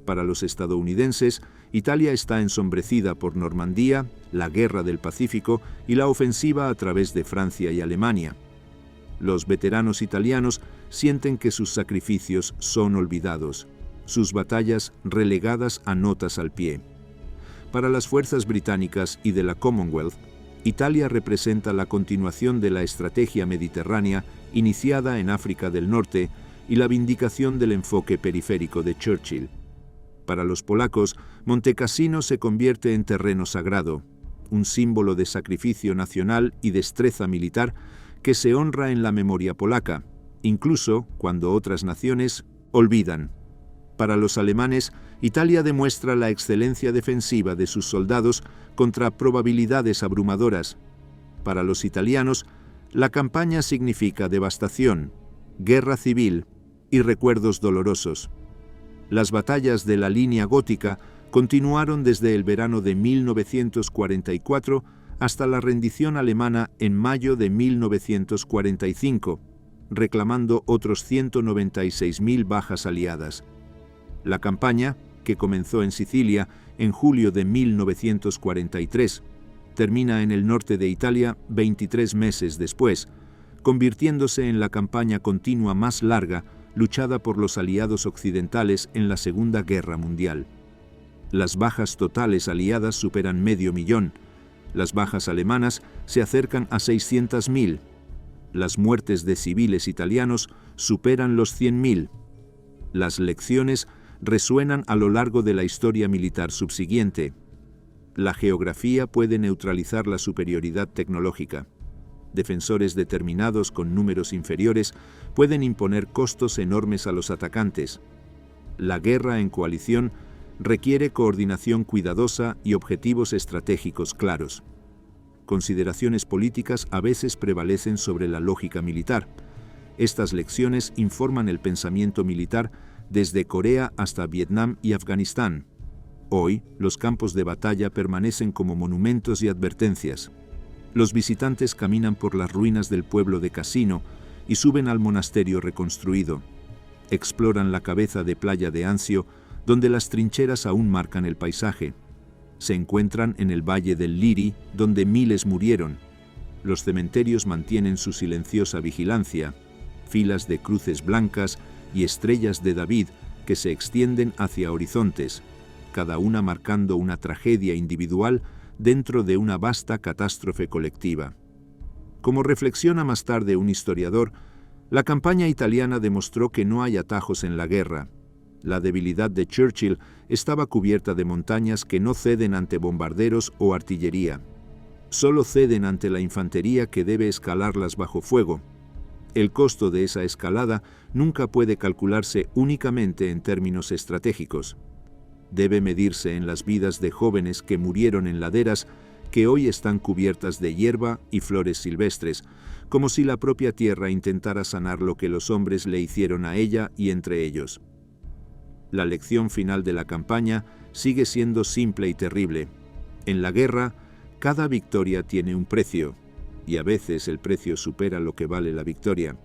Para los estadounidenses, Italia está ensombrecida por Normandía, la Guerra del Pacífico y la ofensiva a través de Francia y Alemania. Los veteranos italianos sienten que sus sacrificios son olvidados, sus batallas relegadas a notas al pie. Para las fuerzas británicas y de la Commonwealth, Italia representa la continuación de la estrategia mediterránea iniciada en África del Norte y la vindicación del enfoque periférico de Churchill. Para los polacos, Monte Cassino se convierte en terreno sagrado, un símbolo de sacrificio nacional y destreza militar que se honra en la memoria polaca, incluso cuando otras naciones olvidan. Para los alemanes, Italia demuestra la excelencia defensiva de sus soldados contra probabilidades abrumadoras. Para los italianos, la campaña significa devastación, guerra civil y recuerdos dolorosos. Las batallas de la línea gótica continuaron desde el verano de 1944 hasta la rendición alemana en mayo de 1945, reclamando otros 196.000 bajas aliadas. La campaña, que comenzó en Sicilia en julio de 1943, termina en el norte de Italia 23 meses después, convirtiéndose en la campaña continua más larga luchada por los aliados occidentales en la Segunda Guerra Mundial. Las bajas totales aliadas superan 500.000, las bajas alemanas se acercan a 600.000, las muertes de civiles italianos superan los 100.000. Las lecciones resuenan a lo largo de la historia militar subsiguiente. La geografía puede neutralizar la superioridad tecnológica. Defensores determinados con números inferiores pueden imponer costos enormes a los atacantes. La guerra en coalición requiere coordinación cuidadosa y objetivos estratégicos claros. Consideraciones políticas a veces prevalecen sobre la lógica militar. Estas lecciones informan el pensamiento militar desde Corea hasta Vietnam y Afganistán. Hoy, los campos de batalla permanecen como monumentos y advertencias. Los visitantes caminan por las ruinas del pueblo de Cassino y suben al monasterio reconstruido. Exploran la cabeza de playa de Anzio, donde las trincheras aún marcan el paisaje. Se encuentran en el valle del Liri, donde miles murieron. Los cementerios mantienen su silenciosa vigilancia, filas de cruces blancas y estrellas de David que se extienden hacia horizontes, cada una marcando una tragedia individual dentro de una vasta catástrofe colectiva. Como reflexiona más tarde un historiador, la campaña italiana demostró que no hay atajos en la guerra. La debilidad de Churchill estaba cubierta de montañas que no ceden ante bombarderos o artillería. Solo ceden ante la infantería que debe escalarlas bajo fuego. El costo de esa escalada nunca puede calcularse únicamente en términos estratégicos. Debe medirse en las vidas de jóvenes que murieron en laderas que hoy están cubiertas de hierba y flores silvestres, como si la propia tierra intentara sanar lo que los hombres le hicieron a ella y entre ellos. La lección final de la campaña sigue siendo simple y terrible. En la guerra, cada victoria tiene un precio, y a veces el precio supera lo que vale la victoria.